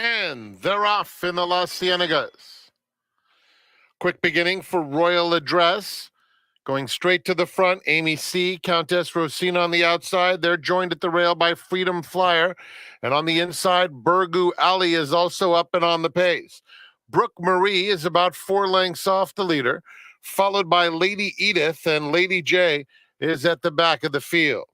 And they're off in the Las Ciénegas. Quick beginning for Royal Address. Going straight to the front, Amy C., Countess Rosina on the outside. They're joined at the rail by Freedom Flyer. And on the inside, Burgu Ali is also up and on the pace. Brooke Marie is about 4 lengths off the leader, followed by Lady Edith, and Lady J is at the back of the field.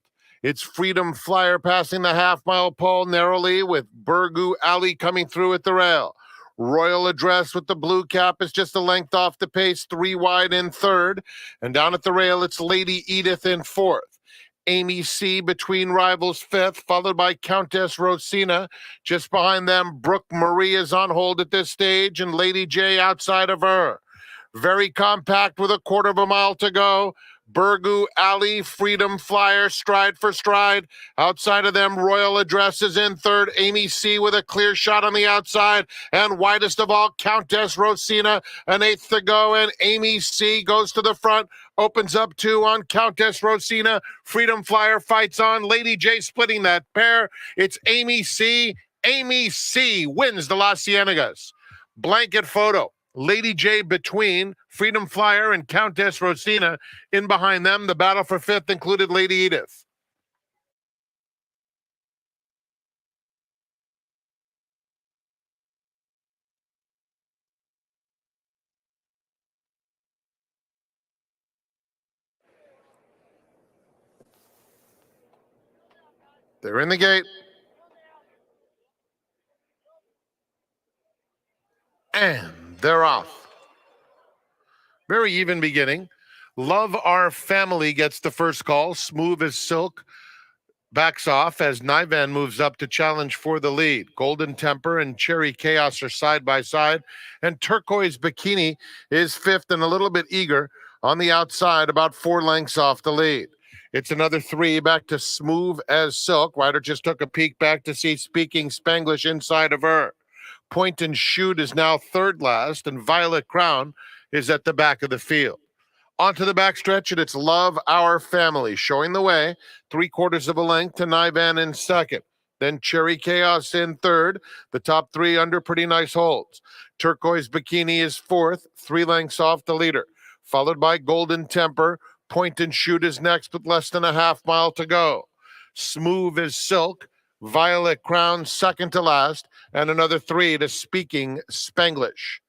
It's Freedom Flyer passing the half-mile pole narrowly with Burgu Ali coming through at the rail. Royal Address with the blue cap is just a length off the pace, 3 wide in third. And down at the rail, it's Lady Edith in fourth. Amy C. between rivals fifth, followed by Countess Rosina. Just behind them, Brooke Marie is on hold at this stage, and Lady J outside of her. Very compact with a quarter of a mile to go. Burgu Ali, Freedom Flyer, stride for stride. Outside of them, Royal Address is in third. Amy C. with a clear shot on the outside. And widest of all, Countess Rosina, an eighth to go. And Amy C. goes to the front, opens up 2 on Countess Rosina. Freedom Flyer fights on. Lady J splitting that pair. It's Amy C. Amy C. wins the Las Ciénegas. Blanket photo. Lady J between Freedom Flyer and Countess Rosina. In behind them, the battle for fifth included Lady Edith. They're in the gate. And they're off. Very even beginning. Love Our Family gets the first call. Smooth as Silk backs off as Nivan moves up to challenge for the lead. Golden Temper and Cherry Chaos are side by side. And Turquoise Bikini is fifth and a little bit eager on the outside, about 4 lengths off the lead. It's another 3 back to Smooth as Silk. Ryder just took a peek back to see Speaking Spanglish inside of her. Point and Shoot is now third last, and Violet Crown is at the back of the field. Onto the backstretch, and it's Love Our Family showing the way, 3/4 of a length to Nivan in second. Then Cherry Chaos in third. The top 3 under pretty nice holds. Turquoise Bikini is fourth, 3 lengths off the leader, followed by Golden Temper. Point and Shoot is next with less than a half mile to go. Smooth as Silk, Violet Crown second to last, and another 3 to Speaking Spanglish.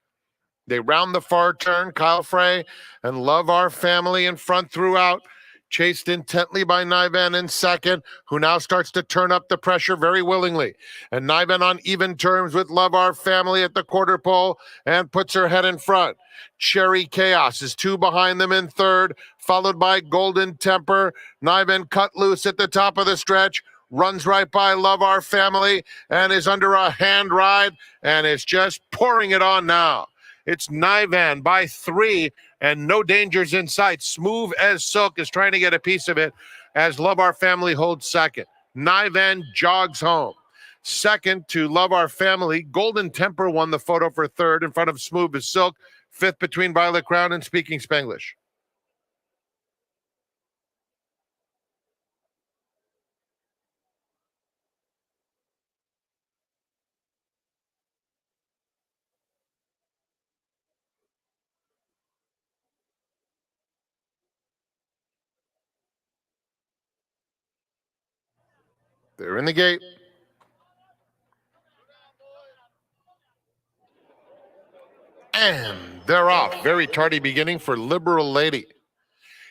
They round the far turn, Kyle Frey and Love Our Family in front throughout, chased intently by Nivan in second, who now starts to turn up the pressure very willingly. And Nivan on even terms with Love Our Family at the quarter pole and puts her head in front. Cherry Chaos is 2 behind them in third, followed by Golden Temper. Nivan cut loose at the top of the stretch, runs right by Love Our Family and is under a hand ride and is just pouring it on now. It's Nivan by 3 and no dangers in sight. Smooth as Silk is trying to get a piece of it as Love Our Family holds second. Nivan jogs home. Second to Love Our Family, Golden Temper won the photo for third in front of Smooth as Silk. Fifth between Violet Crown and Speaking Spanglish. They're in the gate. And they're off. Very tardy beginning for Liberal Lady.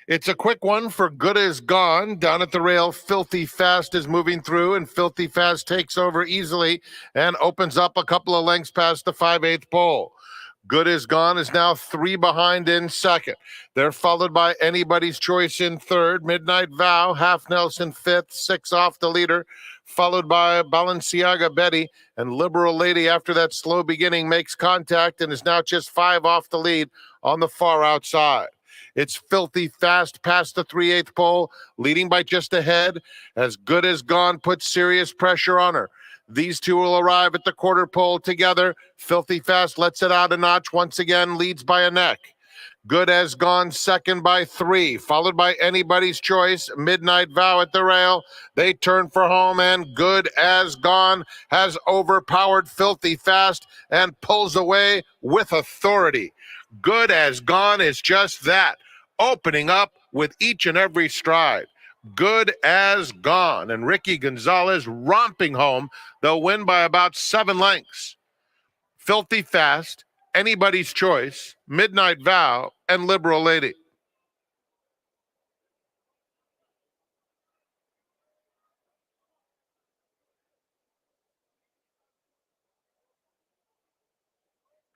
It's a quick one for Good As Gone. Down at the rail, Filthy Fast is moving through, and Filthy Fast takes over easily and opens up a couple of lengths past the 5/8 pole. Good As Gone is now 3 behind in second. They're followed by Anybody's Choice in third. Midnight Vow, Half Nelson fifth, 6 off the leader, followed by Balenciaga Betty. And Liberal Lady, after that slow beginning, makes contact and is now just 5 off the lead on the far outside. It's Filthy Fast past the 3/8 pole, leading by just a head. As Good As Gone puts serious pressure on her. These 2 will arrive at the quarter pole together. Filthy Fast lets it out a notch once again, leads by a neck. Good as Gone second by 3, followed by Anybody's Choice, Midnight Vow at the rail. They turn for home, and Good as Gone has overpowered Filthy Fast and pulls away with authority. Good as Gone is just that, opening up with each and every stride. Good as Gone, and Ricky Gonzalez romping home. They'll win by about 7 lengths. Filthy Fast, Anybody's Choice, Midnight Vow, and Liberal Lady.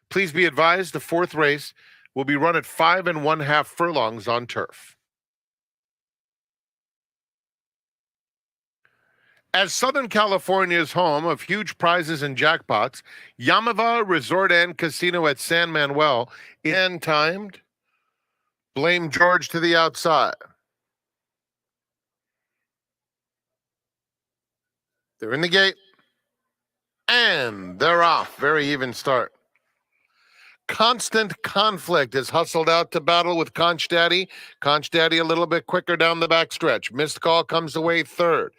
Please be advised the 4th race will be run at 5 1/2 furlongs on turf. As Southern California's home of huge prizes and jackpots, Yamava Resort and Casino at San Manuel in timed. Blame George to the outside. They're in the gate, and they're off. Very even start. Constant Conflict is hustled out to battle with Conch Daddy. Conch Daddy a little bit quicker down the backstretch. Missed Call comes away 3rd.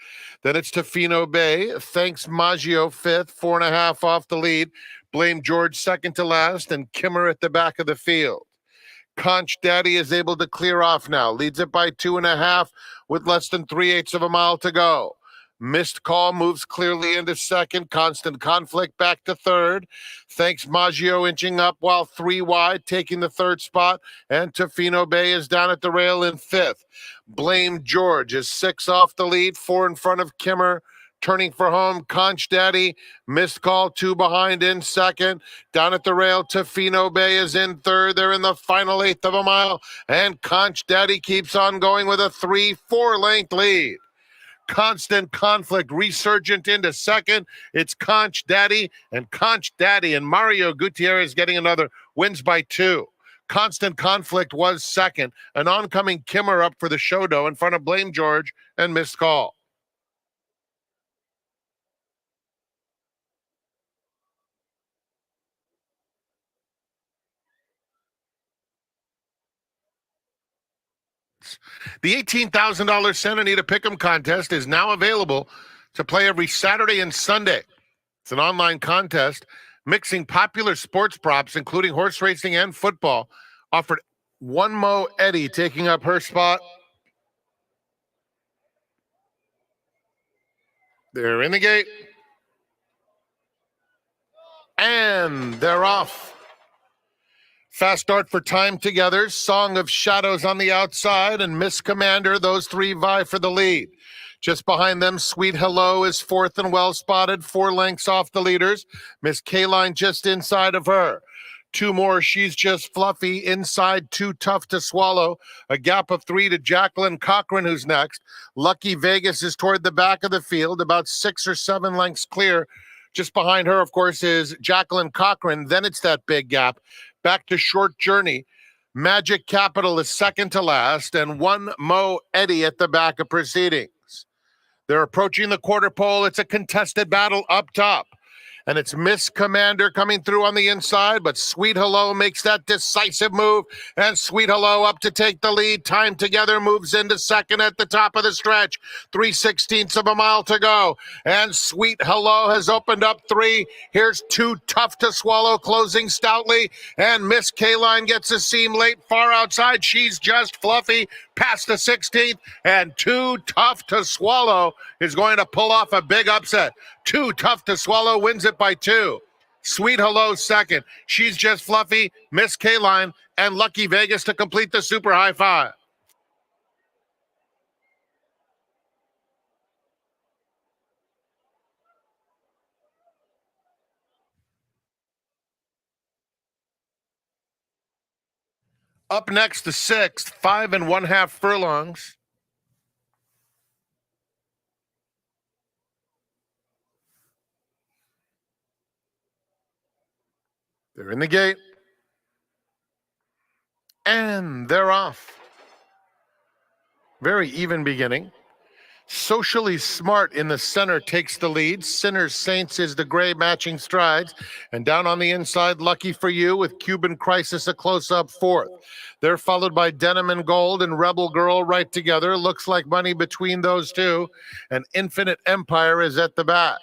Then it's Tofino Bay. Thanks Maggio 5th, 4.5 off the lead. Blame George 2nd to last, and Kimmer at the back of the field. Conch Daddy is able to clear off now. Leads it by 2.5 with less than 3/8 of a mile to go. Missed Call moves clearly into 2nd. Constant Conflict back to 3rd. Thanks Maggio inching up while 3 wide, taking the 3rd spot. And Tofino Bay is down at the rail in 5th. Blame George is 6 off the lead, 4 in front of Kimmer. Turning for home, Conch Daddy. Missed Call 2 behind in 2nd. Down at the rail, Tofino Bay is in 3rd. They're in the final 1/8 of a mile. And Conch Daddy keeps on going with a 3-4 length lead. Constant Conflict resurgent into 2nd. It's Conch Daddy and Mario Gutierrez getting another, wins by 2. Constant Conflict was 2nd. An oncoming Kimmer up for the Shodo in front of Blame George and Missed Call. The $18,000 Santa Anita Pick'em contest is now available to play every Saturday and Sunday. It's an online contest mixing popular sports props, including horse racing and football. Offered One Mo Eddie taking up her spot. They're in the gate. And they're off. Fast start for Time Together, Song of Shadows on the outside, and Miss Commander. Those 3 vie for the lead. Just behind them, Sweet Hello is 4th and well spotted, 4 lengths off the leaders. Miss K-Line just inside of her. 2 more, She's Just Fluffy. Inside, Too Tough to Swallow. A gap of 3 to Jacqueline Cochran, who's next. Lucky Vegas is toward the back of the field, about 6 or 7 lengths clear. Just behind her, of course, is Jacqueline Cochran. Then it's that big gap. Back to Short Journey. Magic Capital is 2nd to last, and One Mo Eddie at the back of proceedings. They're approaching the quarter pole. It's a contested battle up top. And it's Miss Commander coming through on the inside, but Sweet Hello makes that decisive move, and Sweet Hello up to take the lead. Time Together moves into 2nd at the top of the stretch. 3/16 of a mile to go, and Sweet Hello has opened up 3. Here's Too Tough to Swallow closing stoutly, and Miss K-Line gets a seam late far outside. She's Just Fluffy past the 16th, and Too Tough to Swallow is going to pull off a big upset. Too Tough to Swallow wins it by 2. Sweet Hello 2nd. She's Just Fluffy, Miss K-Line, and Lucky Vegas to complete the super high 5. Up next, the 6th, 5 1/2 furlongs. They're in the gate. And they're off. Very even beginning. Socially Smart in the center takes the lead. Sinners Saints is the gray matching strides. And down on the inside, Lucky for You with Cuban Crisis a close-up fourth. They're followed by Denim and Gold and Rebel Girl right together. Looks like money between those two. And Infinite Empire is at the back.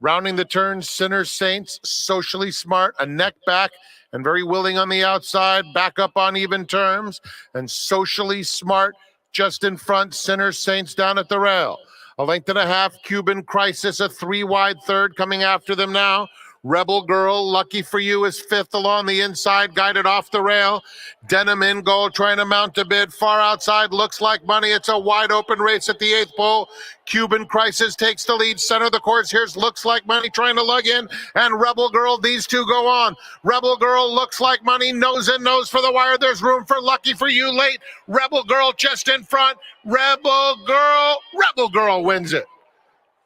Rounding the turn, Sinners Saints, Socially Smart, a neck back, and Very Willing on the outside, back up on even terms. And Socially Smart just in front, Sinners Saints down at the rail. A length and a half, Cuban Crisis, a 3-wide third coming after them now. Rebel Girl, Lucky for You is fifth along the inside, guided off the rail. Denim in Gold trying to mount a bid. Far outside, Looks Like Money. It's a wide open race at the eighth pole. Cuban Crisis takes the lead. Center of the course, here's Looks Like Money trying to lug in. And Rebel Girl, these two go on. Rebel Girl, Looks Like Money, nose in nose for the wire. There's room for Lucky for You late. Rebel Girl just in front. Rebel Girl wins it.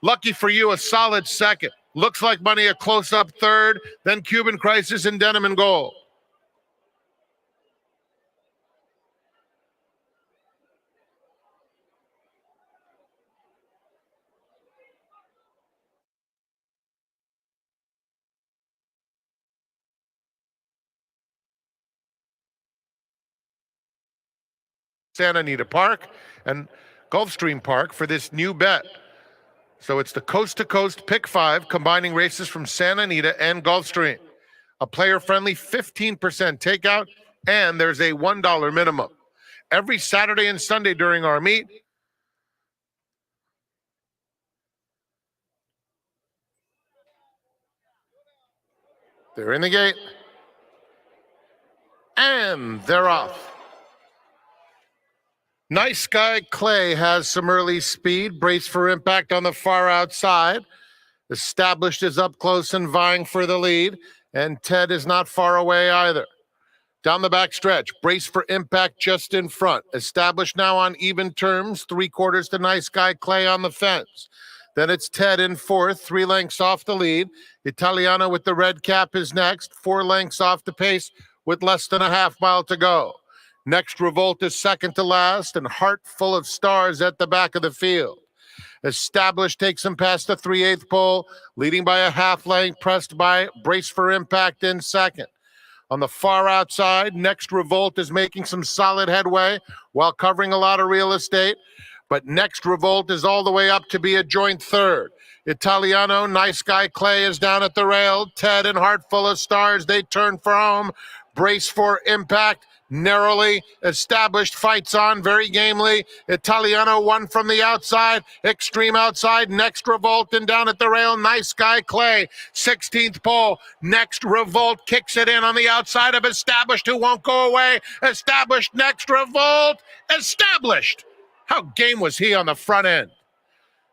Lucky for You, a solid second. Looks Like Money, a close-up third. Then Cuban Crisis and Denim and Gold. Santa Anita Park and Gulfstream Park for this new bet. So it's the coast-to-coast pick five, combining races from Santa Anita and Gulfstream. A player-friendly 15% takeout, and there's a $1 minimum. Every Saturday and Sunday during our meet, they're in the gate, and they're off. Nice Sky Clay has some early speed. Brace for Impact on the far outside. Established is up close and vying for the lead. And Ted is not far away either. Down the back stretch, Brace for Impact just in front. Established now on even terms. 3/4 to Nice Sky Clay on the fence. Then it's Ted in fourth, 3 lengths off the lead. Italiano with the red cap is next, 4 lengths off the pace with less than a half mile to go. Next Revolt is second to last, and Heart Full of Stars at the back of the field. Established takes him past the 3/8 pole, leading by a half length, pressed by Brace for Impact in second. On the far outside, Next Revolt is making some solid headway while covering a lot of real estate. But Next Revolt is all the way up to be a joint third. Italiano, Nice Sky Clay is down at the rail. Ted and Heart Full of Stars, they turn for home. Brace for Impact, narrowly. Established fights on very gamely. Italiano won from the outside. Extreme outside. Next Revolt and down at the rail. Nice Sky Clay. 16th pole. Next Revolt kicks it in on the outside of Established, who won't go away. Established, Next Revolt. Established. How game was he on the front end?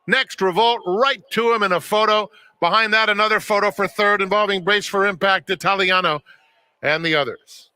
Next Revolt right to him in a photo. Behind that, another photo for third involving Brace for Impact, Italiano, and the others.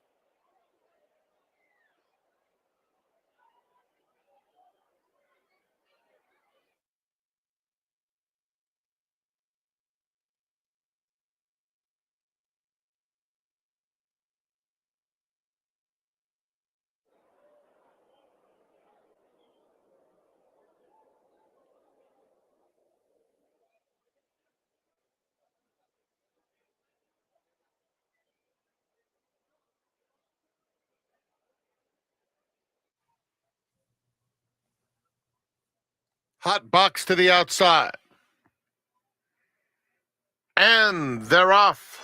Hot box to the outside. And they're off.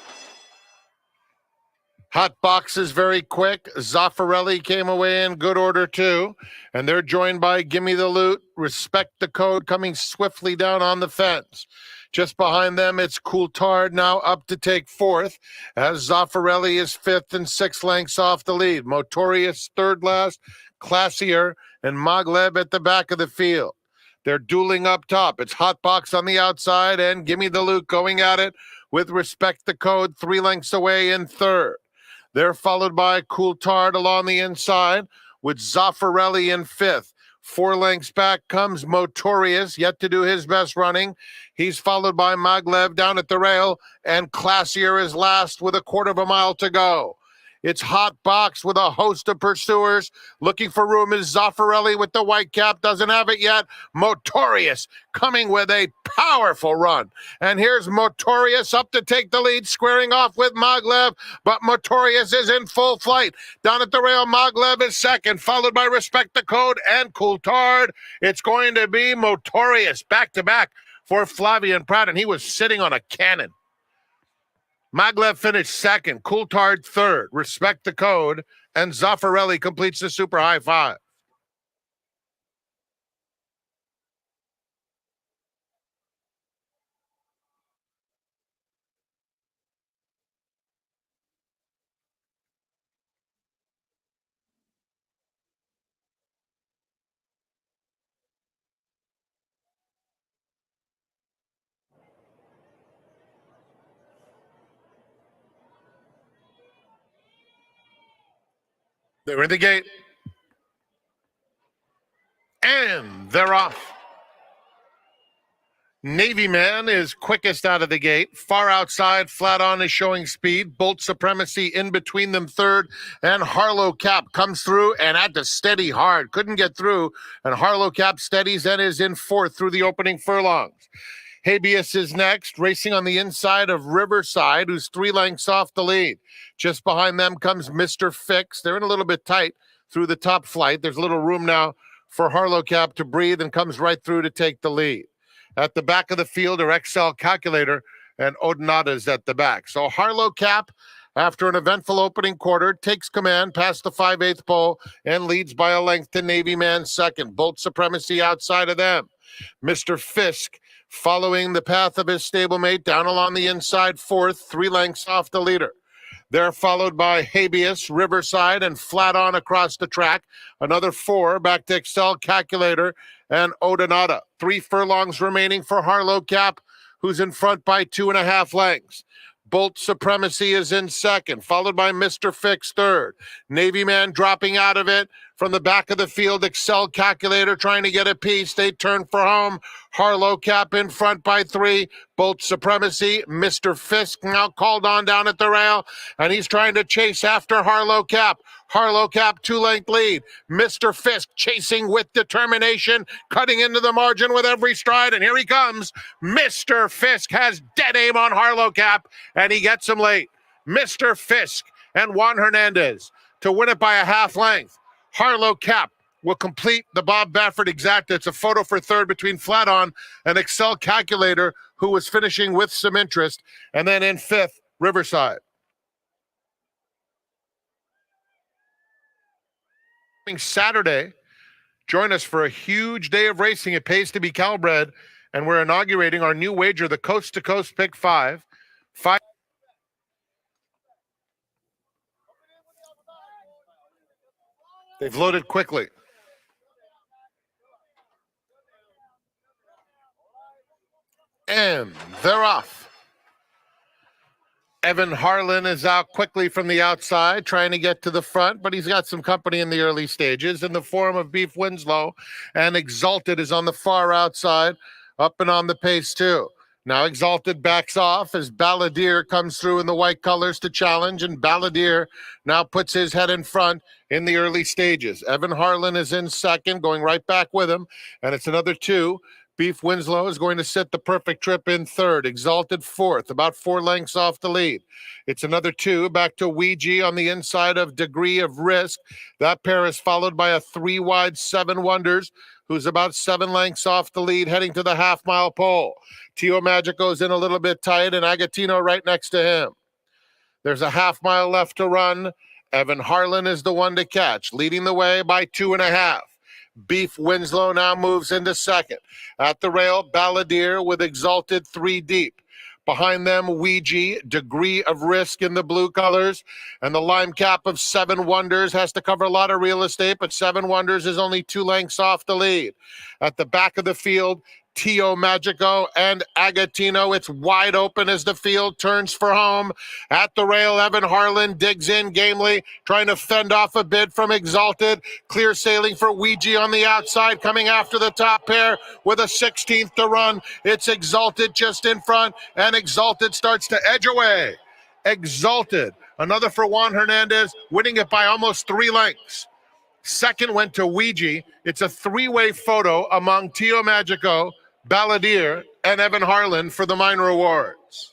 Hot box is very quick. Zaffarelli came away in good order too. And they're joined by Gimme the Loot, Respect the Code coming swiftly down on the fence. Just behind them, it's Coulthard now up to take fourth, as Zaffarelli is fifth and 6 lengths off the lead. Motorius third last, Classier, and Maglev at the back of the field. They're dueling up top. It's Hot Box on the outside and Gimme the Loot going at it with Respect the Code 3 lengths away in third. They're followed by Coulthard along the inside with Zaffarelli in fifth. 4 lengths back comes Motorius, yet to do his best running. He's followed by Maglev down at the rail, and Classier is last with 1/4 mile to go. It's hot box with a host of pursuers. Looking for room is Zaffarelli with the white cap. Doesn't have it yet. Motorius coming with a powerful run. And here's Motorius up to take the lead, squaring off with Maglev. But Motorius is in full flight. Down at the rail, Maglev is second, followed by Respect the Code and Coulthard. It's going to be Motorius back-to-back for Flavien Prat, and he was sitting on a cannon. Maglev finished second, Coulthard third, Respect the Code, and Zaffarelli completes the super high five. They're in the gate. And they're off. Navy Man is quickest out of the gate. Far outside, Flat On is showing speed. Bolt Supremacy in between them third. And Harlow Cap comes through and had to steady hard. Couldn't get through. And Harlow Cap steadies and is in fourth through the opening furlongs. Habeas is next, racing on the inside of Riverside, who's 3 lengths off the lead. Just behind them comes Mr. Fix. They're in a little bit tight through the top flight. There's a little room now for Harlow Cap to breathe and comes right through to take the lead. At the back of the field are XL Calculator and Odonata's at the back. So Harlow Cap, after an eventful opening quarter, takes command past the 5/8 pole and leads by a length to Navy Man second. Bolt Supremacy outside of them. Mr. Fisk following the path of his stablemate down along the inside fourth, 3 lengths off the leader. They're followed by Habeas, Riverside, and Flat On across the track. Another 4 back to Excel Calculator and Odonata. 3 furlongs remaining for Harlow Cap, who's in front by 2.5 lengths. Bolt Supremacy is in second, followed by Mr. Fix third. Navy Man dropping out of it. From the back of the field, Excel Calculator trying to get a piece. They turn for home. Harlow Cap in front by 3. Bolt Supremacy. Mr. Fisk now called on down at the rail, and he's trying to chase after Harlow Cap. Harlow Cap 2-length lead. Mr. Fisk chasing with determination, cutting into the margin with every stride, and here he comes. Mr. Fisk has dead aim on Harlow Cap, and he gets him late. Mr. Fisk and Juan Hernandez to win it by a half length. Harlow Cap will complete the Bob Baffert exacta. It's a photo for third between Flat On and Excel Calculator, who was finishing with some interest, and then in fifth, Riverside. Saturday, join us for a huge day of racing. It pays to be Calbred, and we're inaugurating our new wager, the Coast to Coast Pick 5. They've loaded quickly. And they're off. Evan Harlan is out quickly from the outside, trying to get to the front, but he's got some company in the early stages in the form of Beef Winslow, and Exalted is on the far outside, up and on the pace too. Now Exalted backs off as Balladeer comes through in the white colors to challenge, and Balladeer now puts his head in front in the early stages. Evan Harlan is in second, going right back with him, and it's another 2. Beef Winslow is going to set the perfect trip in third. Exalted fourth, about 4 lengths off the lead. It's another 2 back to Ouija on the inside of Degree of Risk. That pair is followed by a 3 wide 7 Wonders, who's about 7 lengths off the lead, heading to the half-mile pole. Tio Magico's in a little bit tight, and Agatino right next to him. There's a half-mile left to run. Evan Harlan is the one to catch, leading the way by 2.5. Beef Winslow now moves into second. At the rail, Balladeer with Exalted 3 deep. Behind them, Ouija, Degree of Risk in the blue colors. And the lime cap of 7 Wonders has to cover a lot of real estate, but 7 Wonders is only 2 lengths off the lead. At the back of the field, Tio Magico and Agatino. It's wide open as the field turns for home. At the rail, Evan Harlan digs in gamely, trying to fend off a bid from Exalted. Clear sailing for Ouija on the outside, coming after the top pair with a 16th to run. It's Exalted just in front, and Exalted starts to edge away. Exalted Another for Juan Hernandez, winning it by almost 3 lengths. Second went to Ouija. It's a three-way photo among Tio Magico, Balladeer, and Evan Harlan for the minor awards.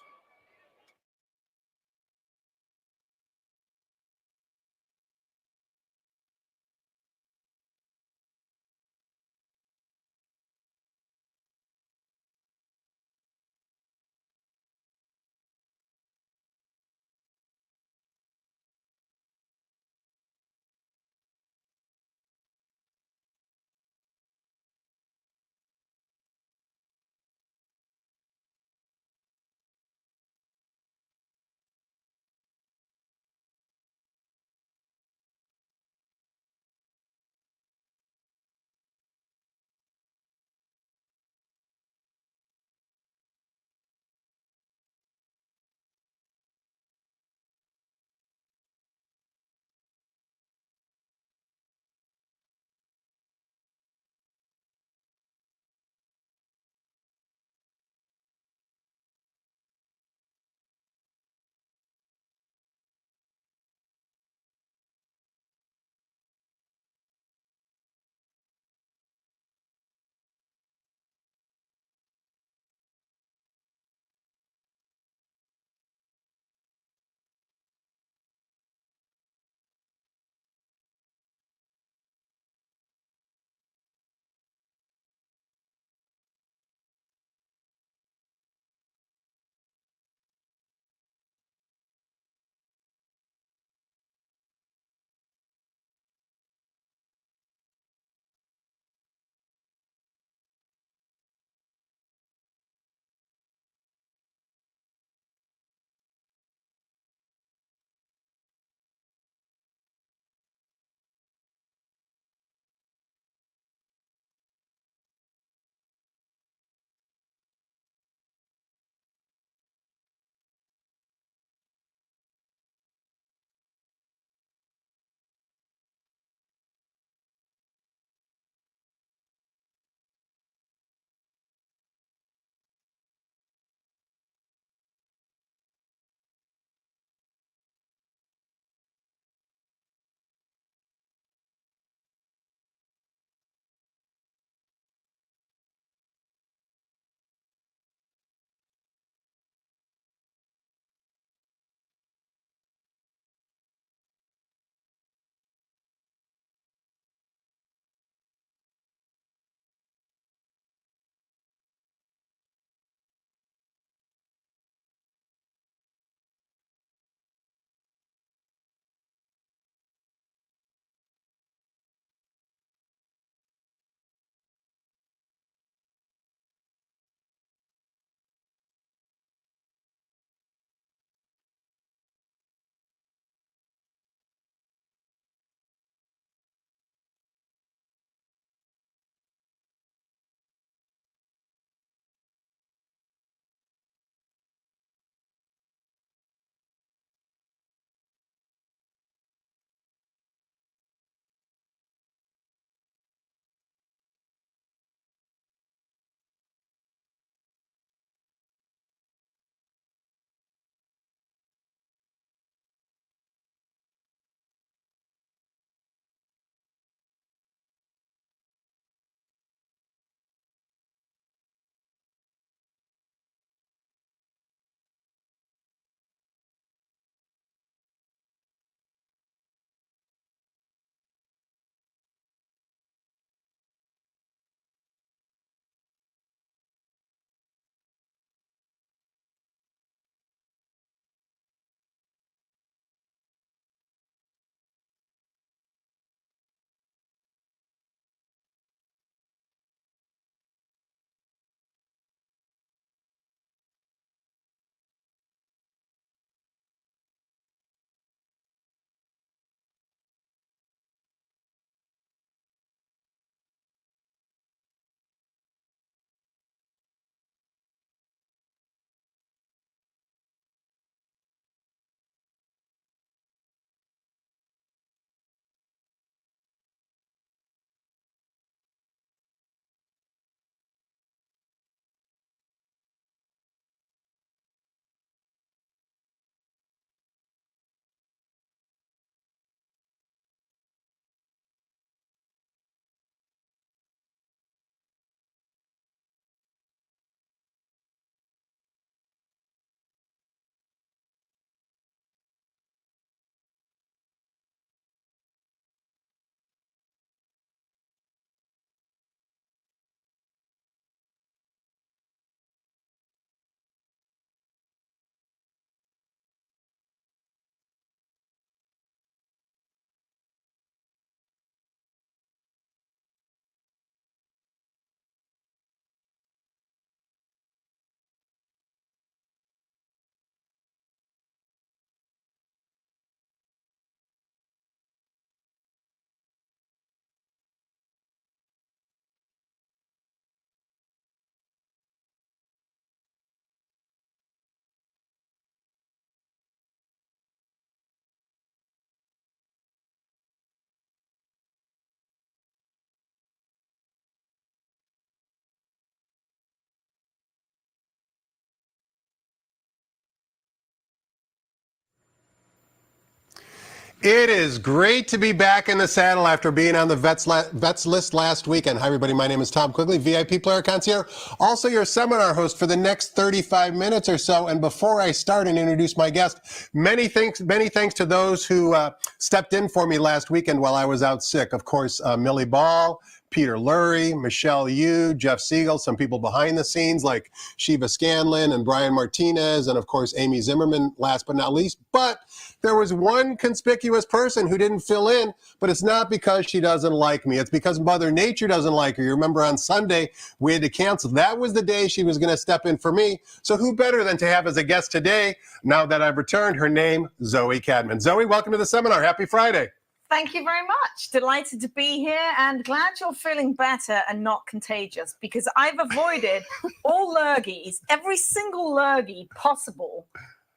It is great to be back in the saddle after being on the vets list last weekend. Hi, everybody. My name is Tom Quigley, VIP player concierge, also your seminar host for the next 35 minutes or so. And before I start and introduce my guest, many thanks to those who stepped in for me last weekend while I was out sick. Of course, Millie Ball, Peter Lurie, Michelle Yu, Jeff Siegel, some people behind the scenes like Shiva Scanlon and Brian Martinez, and of course, Amy Zimmerman, last but not least. But there was one conspicuous person who didn't fill in, but it's not because she doesn't like me. It's because Mother Nature doesn't like her. You remember on Sunday, we had to cancel. That was the day she was going to step in for me. So who better than to have as a guest today, now that I've returned, her name, Zoe Cadman. Zoe, welcome to the seminar. Happy Friday. Thank you very much. Delighted to be here and glad you're feeling better and not contagious, because I've avoided all lurgies, every single lurgy possible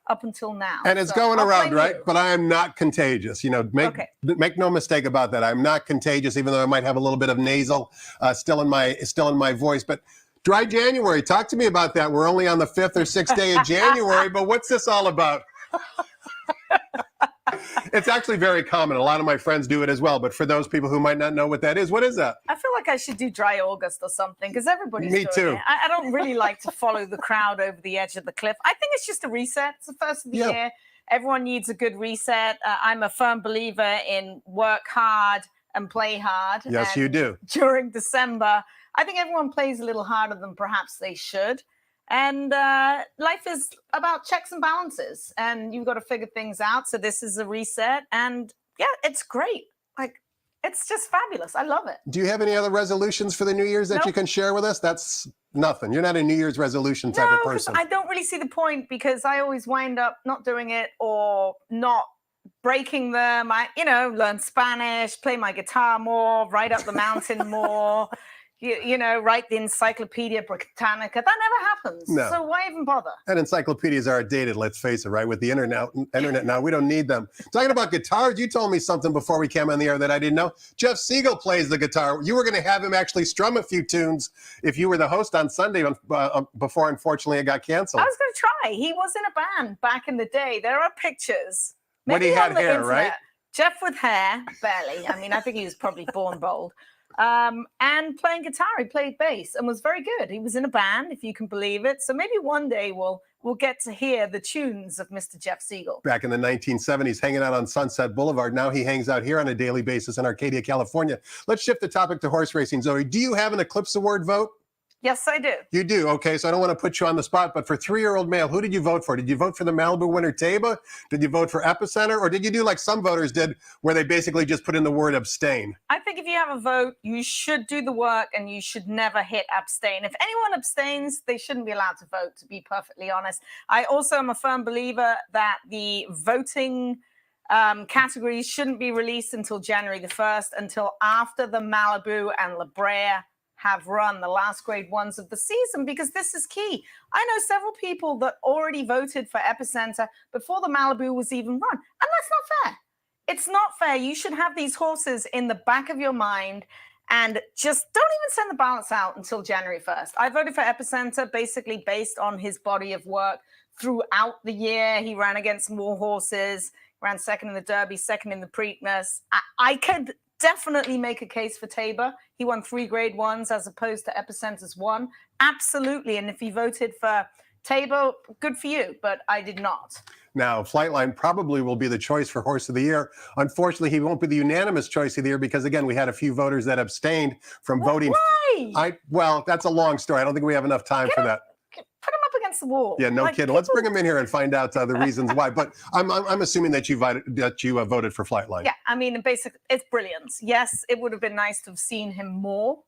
up until now. And it's going around, right? But I am not contagious. You know, make no mistake about that. I'm not contagious, even though I might have a little bit of nasal still in my voice. But dry January, talk to me about that. We're only on the 5th or 6th day of January, but what's this all about? It's actually very common. A lot of my friends do it as well. But for those people who might not know what that is, what is that? I feel like I should do dry August or something, because everybody's doing too. it. I don't really like to follow the crowd over the edge of the cliff. I think it's just a reset. It's the first of the year. Everyone needs a good reset. I'm a firm believer in work hard and play hard. Yes, you do. During December, I think everyone plays a little harder than perhaps they should. And life is about checks and balances, and you've got to figure things out. So this is a reset, and yeah, it's great. Like, it's just fabulous. I love it. Do you have any other resolutions for the New Year's that you can share with us? That's nothing. You're not a New Year's resolution type of person. I don't really see the point, because I always wind up not doing it or not breaking them. I, learn Spanish, play my guitar more, ride up the mountain more. Write the Encyclopedia Britannica. That never happens. No. So why even bother? And encyclopedias are outdated, let's face it, right? With the internet now, we don't need them. Talking about guitars, you told me something before we came on the air that I didn't know. Jeff Siegel plays the guitar. You were going to have him actually strum a few tunes if you were the host on Sunday before, unfortunately, it got canceled. I was going to try. He was in a band back in the day. There are pictures. When he had hair, right? Jeff with hair, barely. I mean, I think he was probably born bald. And playing guitar. He played bass and was very good. He was in a band, if you can believe it. So maybe one day we'll get to hear the tunes of Mr. Jeff Siegel. Back in the 1970s, hanging out on Sunset Boulevard. Now he hangs out here on a daily basis in Arcadia, California. Let's shift the topic to horse racing. Zoe, do you have an Eclipse Award vote? Yes, I do. You do? Okay, so I don't want to put you on the spot, but for 3-year-old male, who did you vote for? Did you vote for the Malibu winner, Taba? Did you vote for Epicenter? Or did you do like some voters did, where they basically just put in the word abstain? I think if you have a vote, you should do the work, and you should never hit abstain. If anyone abstains, they shouldn't be allowed to vote, to be perfectly honest. I also am a firm believer that the voting categories shouldn't be released until January the 1st, until after the Malibu and La Brea have run the last grade ones of the season, because this is key. I know several people that already voted for Epicenter before the Malibu was even run, and that's not fair. It's not fair. You should have these horses in the back of your mind, and just don't even send the ballots out until January 1st. I voted for Epicenter basically based on his body of work throughout the year. He ran against more horses, ran second in the Derby, second in the Preakness. I could definitely make a case for Tabor. He won 3 grade ones as opposed to Epicenter's 1. Absolutely. And if you voted for Tabor, good for you, but I did not. Now, Flightline probably will be the choice for Horse of the Year. Unfortunately, he won't be the unanimous choice of the year because, again, we had a few voters that abstained from voting. Why? Well, that's a long story. I don't think we have enough time for that. Put him up against the wall. Yeah, no kidding. Let's bring him in here and find out the reasons why. But I'm assuming that you voted for Flightline. Yeah, I mean, basically, it's brilliant. Yes, it would have been nice to have seen him more,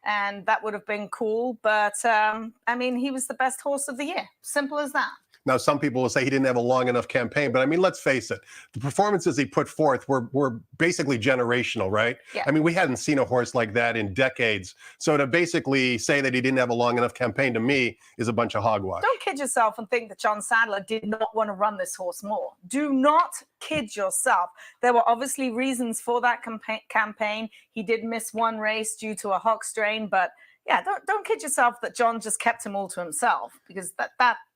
and that would have been cool. But, I mean, he was the best horse of the year. Simple as that. Now, some people will say he didn't have a long enough campaign, but I mean, let's face it. The performances he put forth were basically generational, right? Yeah. I mean, we hadn't seen a horse like that in decades. So to basically say that he didn't have a long enough campaign, to me, is a bunch of hogwash. Don't kid yourself and think that John Sadler did not want to run this horse more. Do not kid yourself. There were obviously reasons for that campaign. He did miss one race due to a hock strain, but yeah, don't kid yourself that John just kept him all to himself, because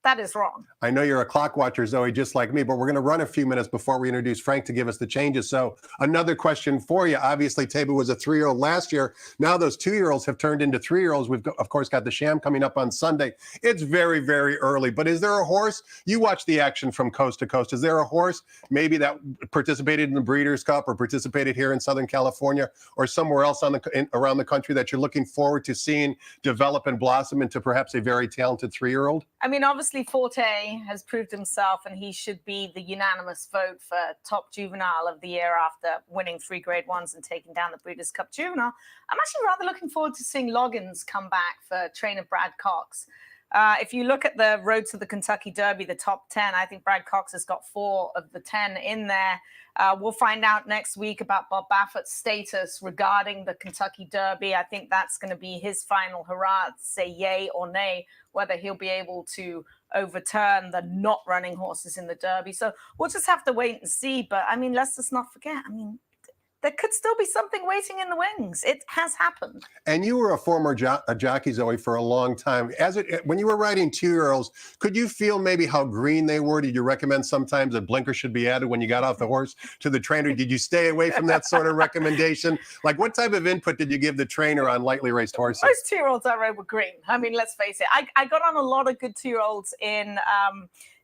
that is wrong. I know you're a clock watcher, Zoe, just like me, but we're going to run a few minutes before we introduce Frank to give us the changes. So another question for you. Obviously, Taba was a 3-year-old last year. Now those 2-year-olds have turned into 3-year-olds. We've, of course, got the Sham coming up on Sunday. It's very, very early. But is there a horse? You watch the action from coast to coast. Is there a horse maybe that participated in the Breeders' Cup or participated here in Southern California or somewhere else around the country that you're looking forward to seeing develop and blossom into perhaps a very talented 3-year-old? I mean, obviously, Forte has proved himself, and he should be the unanimous vote for top juvenile of the year after winning 3 Grade 1s and taking down the Breeders' Cup Juvenile. I'm actually rather looking forward to seeing Loggins come back for trainer Brad Cox. If you look at the road to the Kentucky Derby, the top 10, I think Brad Cox has got 4 of the 10 in there. We'll find out next week about Bob Baffert's status regarding the Kentucky Derby. I think that's going to be his final hurrah to say yay or nay, whether he'll be able to overturn the not running horses in the Derby. So we'll just have to wait and see. But I mean, let's just not forget, I mean, there could still be something waiting in the wings. It has happened. And you were a former jockey, Zoe, for a long time. When you were riding 2-year-olds, could you feel maybe how green they were? Did you recommend sometimes a blinker should be added when you got off the horse to the trainer? Did you stay away from that sort of recommendation? Like, what type of input did you give the trainer on lightly raced horses? Most 2-year-olds I rode were green. I mean, let's face it. I got on a lot of good 2-year-olds in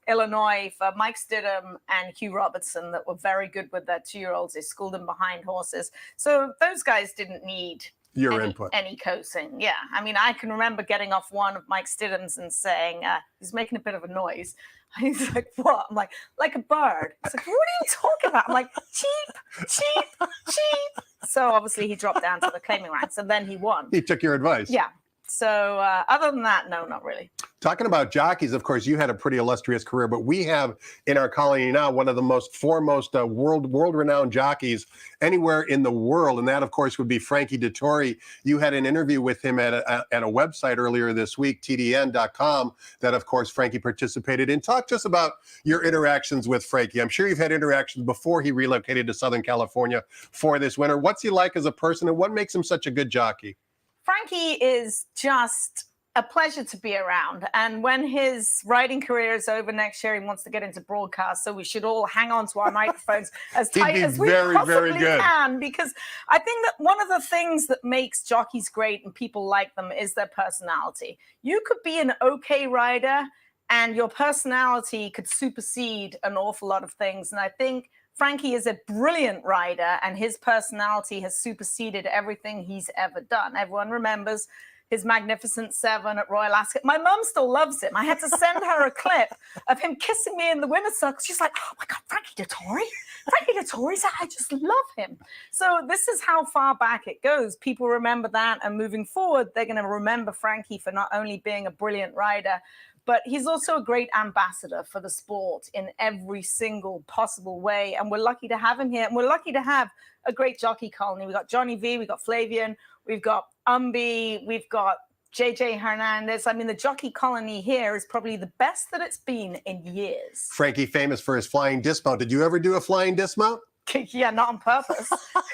Illinois for Mike Stidham and Hugh Robertson that were very good with their 2-year-olds. They schooled them behind horses. So those guys didn't need your input, any coaching. Yeah. I mean, I can remember getting off one of Mike Stidham's and saying, he's making a bit of a noise. He's like, what? I'm like a bird. He's like, what are you talking about? I'm like, cheap, cheap, cheap. So obviously he dropped down to the claiming ranks, and then he won. He took your advice. Yeah. So other than that, no, not really. Talking about jockeys, of course, you had a pretty illustrious career, but we have in our colony now one of the most foremost world-renowned jockeys anywhere in the world, and that, of course, would be Frankie Dettori. You had an interview with him at a website earlier this week, TDN.com, that, of course, Frankie participated in. Talk to us about your interactions with Frankie. I'm sure you've had interactions before he relocated to Southern California for this winter. What's he like as a person, and what makes him such a good jockey? Frankie is just a pleasure to be around. And when his riding career is over next year, he wants to get into broadcast. So we should all hang on to our microphones as tight as we possibly can. Because I think that one of the things that makes jockeys great and people like them is their personality. You could be an okay rider and your personality could supersede an awful lot of things. And I think Frankie is a brilliant rider, and his personality has superseded everything he's ever done. Everyone remembers his Magnificent 7 at Royal Ascot. My mum still loves him. I had to send her a clip of him kissing me in the winner's circle. She's like, oh my God, Frankie Dettori? Frankie Dettori? I just love him. So this is how far back it goes. People remember that, and moving forward, they're going to remember Frankie for not only being a brilliant rider, but he's also a great ambassador for the sport in every single possible way. And we're lucky to have him here. And we're lucky to have a great jockey colony. We've got Johnny V, we've got Flavian, we've got Umby, we've got JJ Hernandez. I mean, the jockey colony here is probably the best that it's been in years. Frankie, famous for his flying dismount. Did you ever do a flying dismount? Yeah, not on purpose.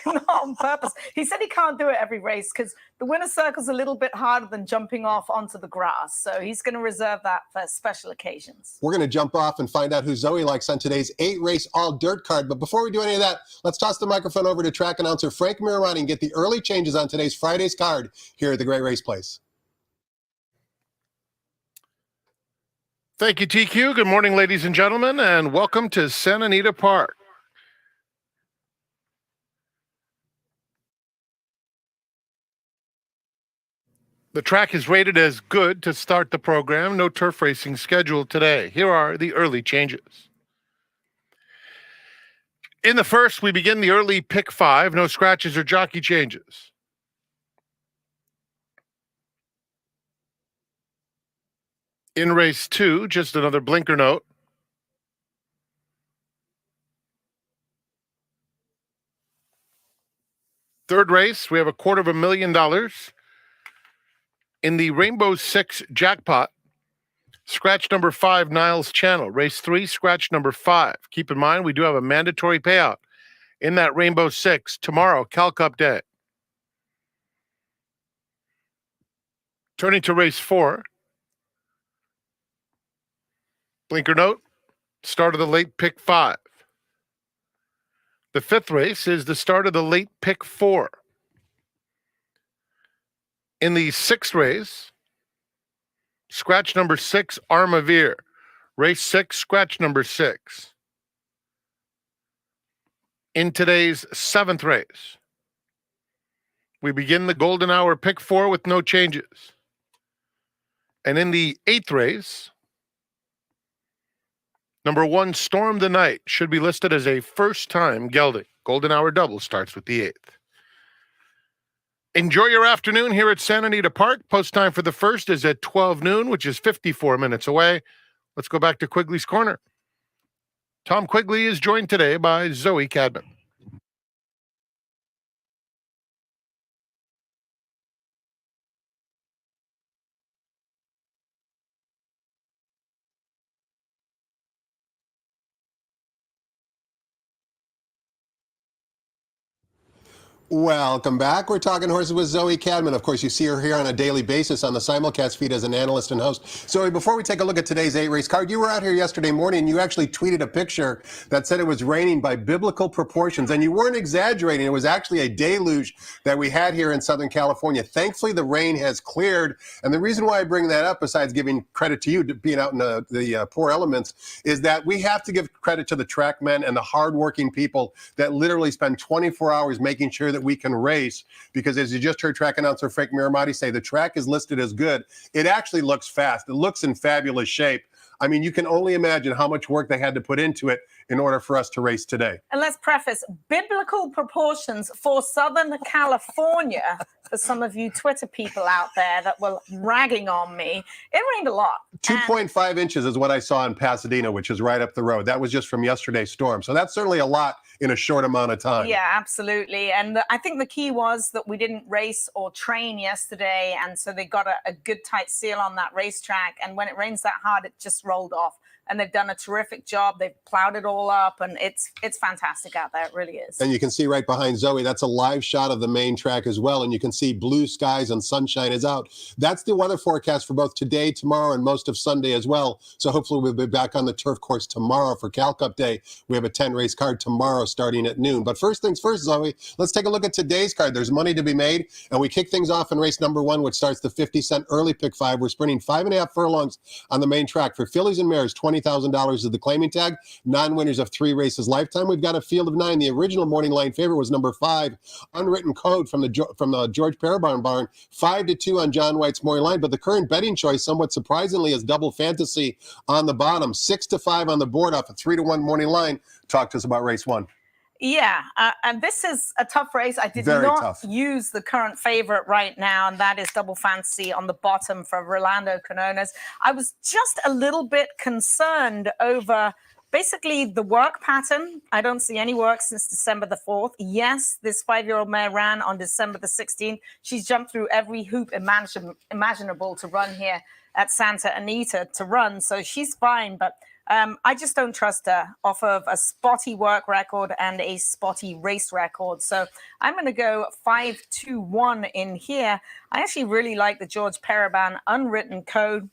Not on purpose. He said he can't do it every race because the winner's circle's a little bit harder than jumping off onto the grass. So he's going to reserve that for special occasions. We're going to jump off and find out who Zoe likes on today's 8-race all-dirt card. But before we do any of that, let's toss the microphone over to track announcer Frank Mirabani and get the early changes on today's Friday's card here at the Great Race Place. Thank you, TQ. Good morning, ladies and gentlemen, and welcome to Santa Anita Park. The track is rated as good to start the program. No turf racing scheduled today. Here are the early changes. In the first, we begin the early pick 5. No scratches or jockey changes. In race 2, just another blinker note. Third race, we have $250,000. In the Rainbow 6 jackpot, scratch number 5, Niles Channel. Race 3, scratch number 5. Keep in mind, we do have a mandatory payout in that Rainbow 6 tomorrow, Cal Cup Day. Turning to race 4. Blinker note, start of the late pick 5. The 5th race is the start of the late pick 4. In the 6th race, scratch number 6, Armavir. Race 6, scratch number 6. In today's 7th race, we begin the golden hour pick 4 with no changes. And in the 8th race, number 1, Storm the Night, should be listed as a first-time gelding. Golden hour double starts with the 8th. Enjoy your afternoon here at Santa Anita Park. Post time for the first is at 12 noon, which is 54 minutes away. Let's go back to Quigley's Corner. Tom Quigley is joined today by Zoe Cadman. Welcome back. We're talking horses with Zoe Cadman. Of course, you see her here on a daily basis on the simulcast feed as an analyst and host. Zoe, before we take a look at today's 8-race card, you were out here yesterday morning and you actually tweeted a picture that said it was raining by biblical proportions. And you weren't exaggerating. It was actually a deluge that we had here in Southern California. Thankfully, the rain has cleared. And the reason why I bring that up, besides giving credit to you being out in the poor elements, is that we have to give credit to the track men and the hardworking people that literally spend 24 hours making sure that we can race, because as you just heard track announcer Frank Miramati say, the track is listed as good. It actually looks fast. It looks in fabulous shape. I mean, you can only imagine how much work they had to put into it in order for us to race today. And let's preface, biblical proportions for Southern California, for some of you Twitter people out there that were ragging on me, it rained a lot. 2.5 inches is what I saw in Pasadena, which is right up the road. That was just from yesterday's storm. So that's certainly a lot in a short amount of time. Yeah, absolutely. And I think the key was that we didn't race or train yesterday. And so they got a good tight seal on that racetrack. And when it rains that hard, it just rolled off. And they've done a terrific job. They've plowed it all up, and it's fantastic out there. It really is. And you can see right behind Zoe, that's a live shot of the main track as well. And you can see blue skies and sunshine is out. That's the weather forecast for both today, tomorrow, and most of Sunday as well. So hopefully we'll be back on the turf course tomorrow for Cal Cup Day. We have a 10-race card tomorrow starting at noon. But first things first, Zoe, let's take a look at today's card. There's money to be made, and we kick things off in race number 1, which starts the 50-cent early pick 5. We're sprinting 5.5 furlongs on the main track. For fillies and mares, $20,000 is the claiming tag. Non-winners of 3 races lifetime. We've got a field of 9. The original morning line favorite was number 5, Unwritten Code from the George Parabon barn. 5-2 on John White's morning line. But the current betting choice, somewhat surprisingly, is Double Fantasy on the bottom. 6-5 on the board off a 3-1 morning line. Talk to us about race 1. Yeah, and this is a tough race. I did not use the current favorite right now, and that is Double Fantasy on the bottom for Rolando Canones. I was just a little bit concerned over basically the work pattern. I don't see any work since December the 4th. Yes, this 5-year-old mare ran on December the 16th. She's jumped through every hoop imaginable to run here at Santa Anita to run, so she's fine, but I just don't trust her off of a spotty work record and a spotty race record. So I'm going to go 5-2-1 in here. I actually really like the George Parabon Unwritten Code.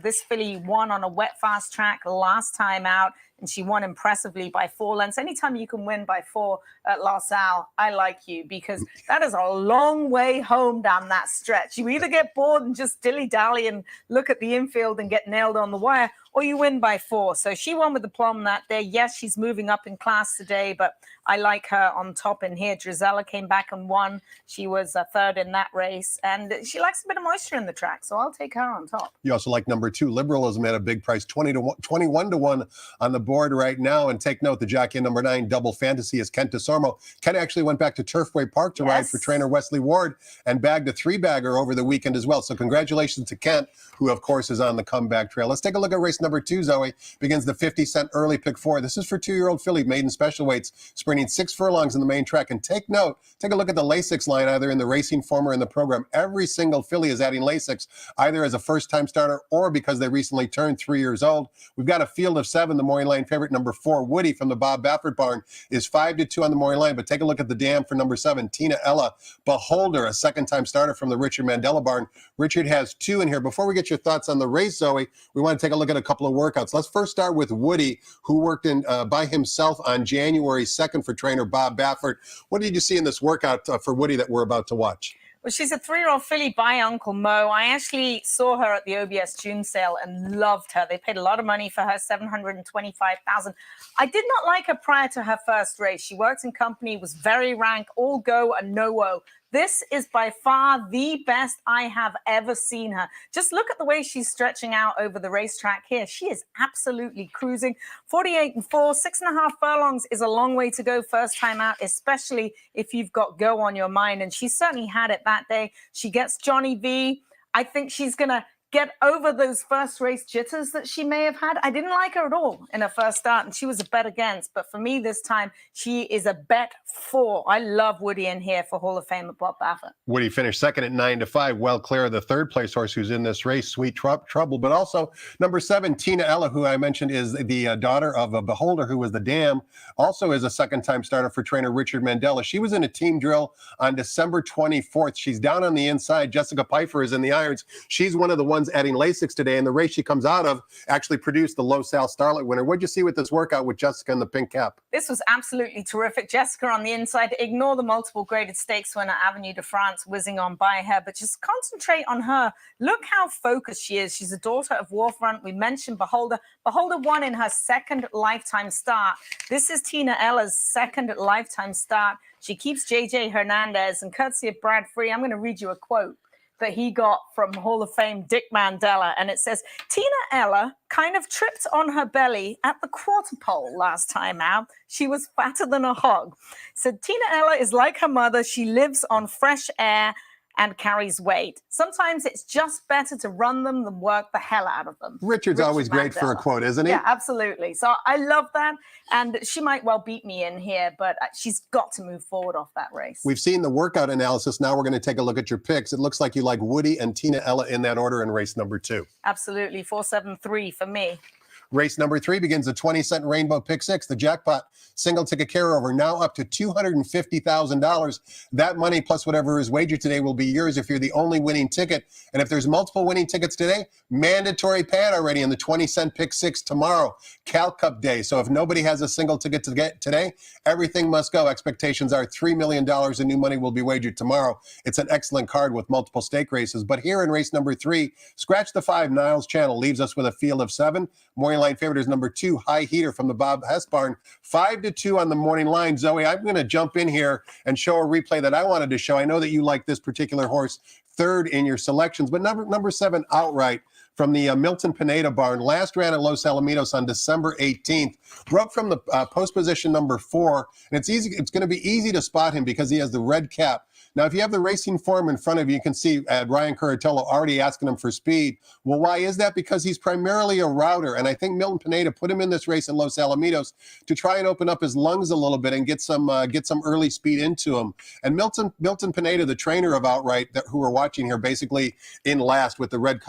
This filly won on a wet fast track last time out, and she won impressively by 4 lengths. Anytime you can win by 4 at La Salle, I like you, because that is a long way home down that stretch. You either get bored and just dilly-dally and look at the infield and get nailed on the wire, or you win by 4. So she won with the plum that day. Yes, she's moving up in class today, but I like her on top in here. Drizella came back and won. She was 3rd in that race, and she likes a bit of moisture in the track, so I'll take her on top. You also like number 2, Liberalism, at a big price, 21-1 on the board right now. And take note, the jockey number 9, Double Fantasy, is Kent DeSormo. Kent actually went back to Turfway Park to ride for trainer Wesley Ward and bagged a 3-bagger over the weekend as well. So congratulations to Kent, who of course is on the comeback trail. Let's take a look at race number 2, Zoe. Begins the 50-cent early pick 4. This is for 2-year-old filly, maiden special weights, sprinting 6 furlongs in the main track. And take note, take a look at the Lasix line, either in the racing form or in the program. Every single filly is adding Lasix, either as a first-time starter or because they recently turned 3 years old. We've got a field of 7. The morning line line favorite. Number 4, Woody from the Bob Baffert barn, is 5-2 on the morning line. But take a look at the dam for number 7, Tina Ella Beholder, a second-time starter from the Richard Mandela barn. Richard has 2 in here. Before we get your thoughts on the race, Zoe, we want to take a look at a couple of workouts. Let's first start with Woody, who worked in by himself on January 2nd for trainer Bob Baffert. What did you see in this workout for Woody that we're about to watch? Well, she's a 3-year-old filly by Uncle Mo. I actually saw her at the OBS June sale and loved her. They paid a lot of money for her, $725,000. I did not like her prior to her first race. She worked in company, was very rank, all go and no woe. This is by far the best I have ever seen her. Just look at the way she's stretching out over the racetrack here. She is absolutely cruising. 48 and 4, 6.5 furlongs is a long way to go first time out, especially if you've got go on your mind. And she certainly had it that day. She gets Johnny V. I think she's going to get over those first race jitters that she may have had. I didn't like her at all in her first start, and she was a bet against. But for me this time, she is a bet 4. I love Woody in here for Hall of Famer Bob Baffert. Woody finished second at 9-5, well clear of the third place horse who's in this race, Sweet Trouble. But also number 7, Tina Ella, who I mentioned is the daughter of a Beholder, who was the dam, also is a second-time starter for trainer Richard Mandela. She was in a team drill on December 24th. She's down on the inside. Jessica Pfeiffer is in the irons. She's one of the ones adding Lasix today, and the race she comes out of actually produced the Low Sal Starlet winner. What'd you see with this workout with Jessica in the pink cap? This was absolutely terrific. Jessica on the inside. Ignore the multiple graded stakes winner Avenue de France whizzing on by her, but just concentrate on her. Look how focused she is. She's a daughter of Warfront. We mentioned Beholder. Beholder won in her second lifetime start. This is Tina Ella's second lifetime start. She keeps JJ Hernandez, and courtesy of Brad Free, I'm going to read you a quote that he got from Hall of Fame Dick Mandela. And it says, Tina Ella kind of tripped on her belly at the quarter pole last time out. She was fatter than a hog. So Tina Ella is like her mother. She lives on fresh air and carries weight. Sometimes it's just better to run them than work the hell out of them. Richard's always great for a quote, isn't he? Yeah, absolutely. So I love that. And she might well beat me in here, but she's got to move forward off that race. We've seen the workout analysis. Now we're going to take a look at your picks. It looks like you like Woody and Tina Ella in that order in race number 2. Absolutely. 4-7-3 for me. Race number 3 begins a 20-cent rainbow pick 6. The jackpot single ticket carryover now up to $250,000. That money plus whatever is wagered today will be yours if you're the only winning ticket. And if there's multiple winning tickets today, mandatory pad already in the 20-cent pick 6 tomorrow, Cal Cup day. So if nobody has a single ticket to get today, everything must go. Expectations are $3 million in new money will be wagered tomorrow. It's an excellent card with multiple stake races. But here in race number 3, scratch the 5, Niles Channel leaves us with a field of 7. Morning line favorite is number 2, High Heater from the Bob Hess barn, 5-2 on the morning line. Zoe, I'm going to jump in here and show a replay that I wanted to show. I know that you like this particular horse third in your selections, but number 7, Outright from the Milton Pineda barn, last ran at Los Alamitos on December 18th. Broke from the post position number 4, and it's easy. It's going to be easy to spot him because he has the red cap. Now, if you have the racing form in front of you, you can see Ryan Curatello already asking him for speed. Well, why is that? Because he's primarily a router, and I think Milton Pineda put him in this race in Los Alamitos to try and open up his lungs a little bit and get some early speed into him. And Milton Pineda, the trainer of Outright, who we're watching here, basically in last with the red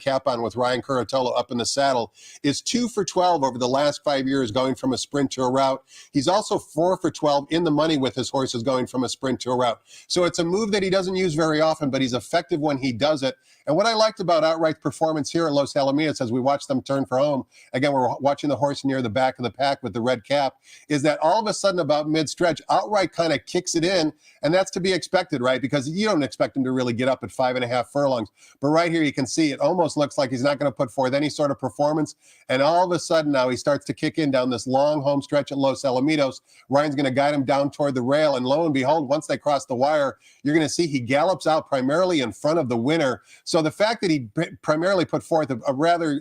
cap on with Ryan Curatello up in the saddle, is 2 for 12 over the last 5 years going from a sprint to a route. He's also 4 for 12 in the money with his horses going from a sprint to a route. So it's a move that he doesn't use very often, but he's effective when he does it. And what I liked about Outright's performance here at Los Alamitos as we watch them turn for home, again, we're watching the horse near the back of the pack with the red cap, is that all of a sudden about mid-stretch, Outright kind of kicks it in, and that's to be expected, right? Because you don't expect him to really get up at 5.5 furlongs. But right here you can see it almost looks like he's not going to put forth any sort of performance, and all of a sudden now he starts to kick in down this long home stretch at Los Alamitos. Ryan's going to guide him down toward the rail, and lo and behold, once they cross the wire, you're going to see he gallops out primarily in front of the winner. So the fact that he primarily put forth a rather,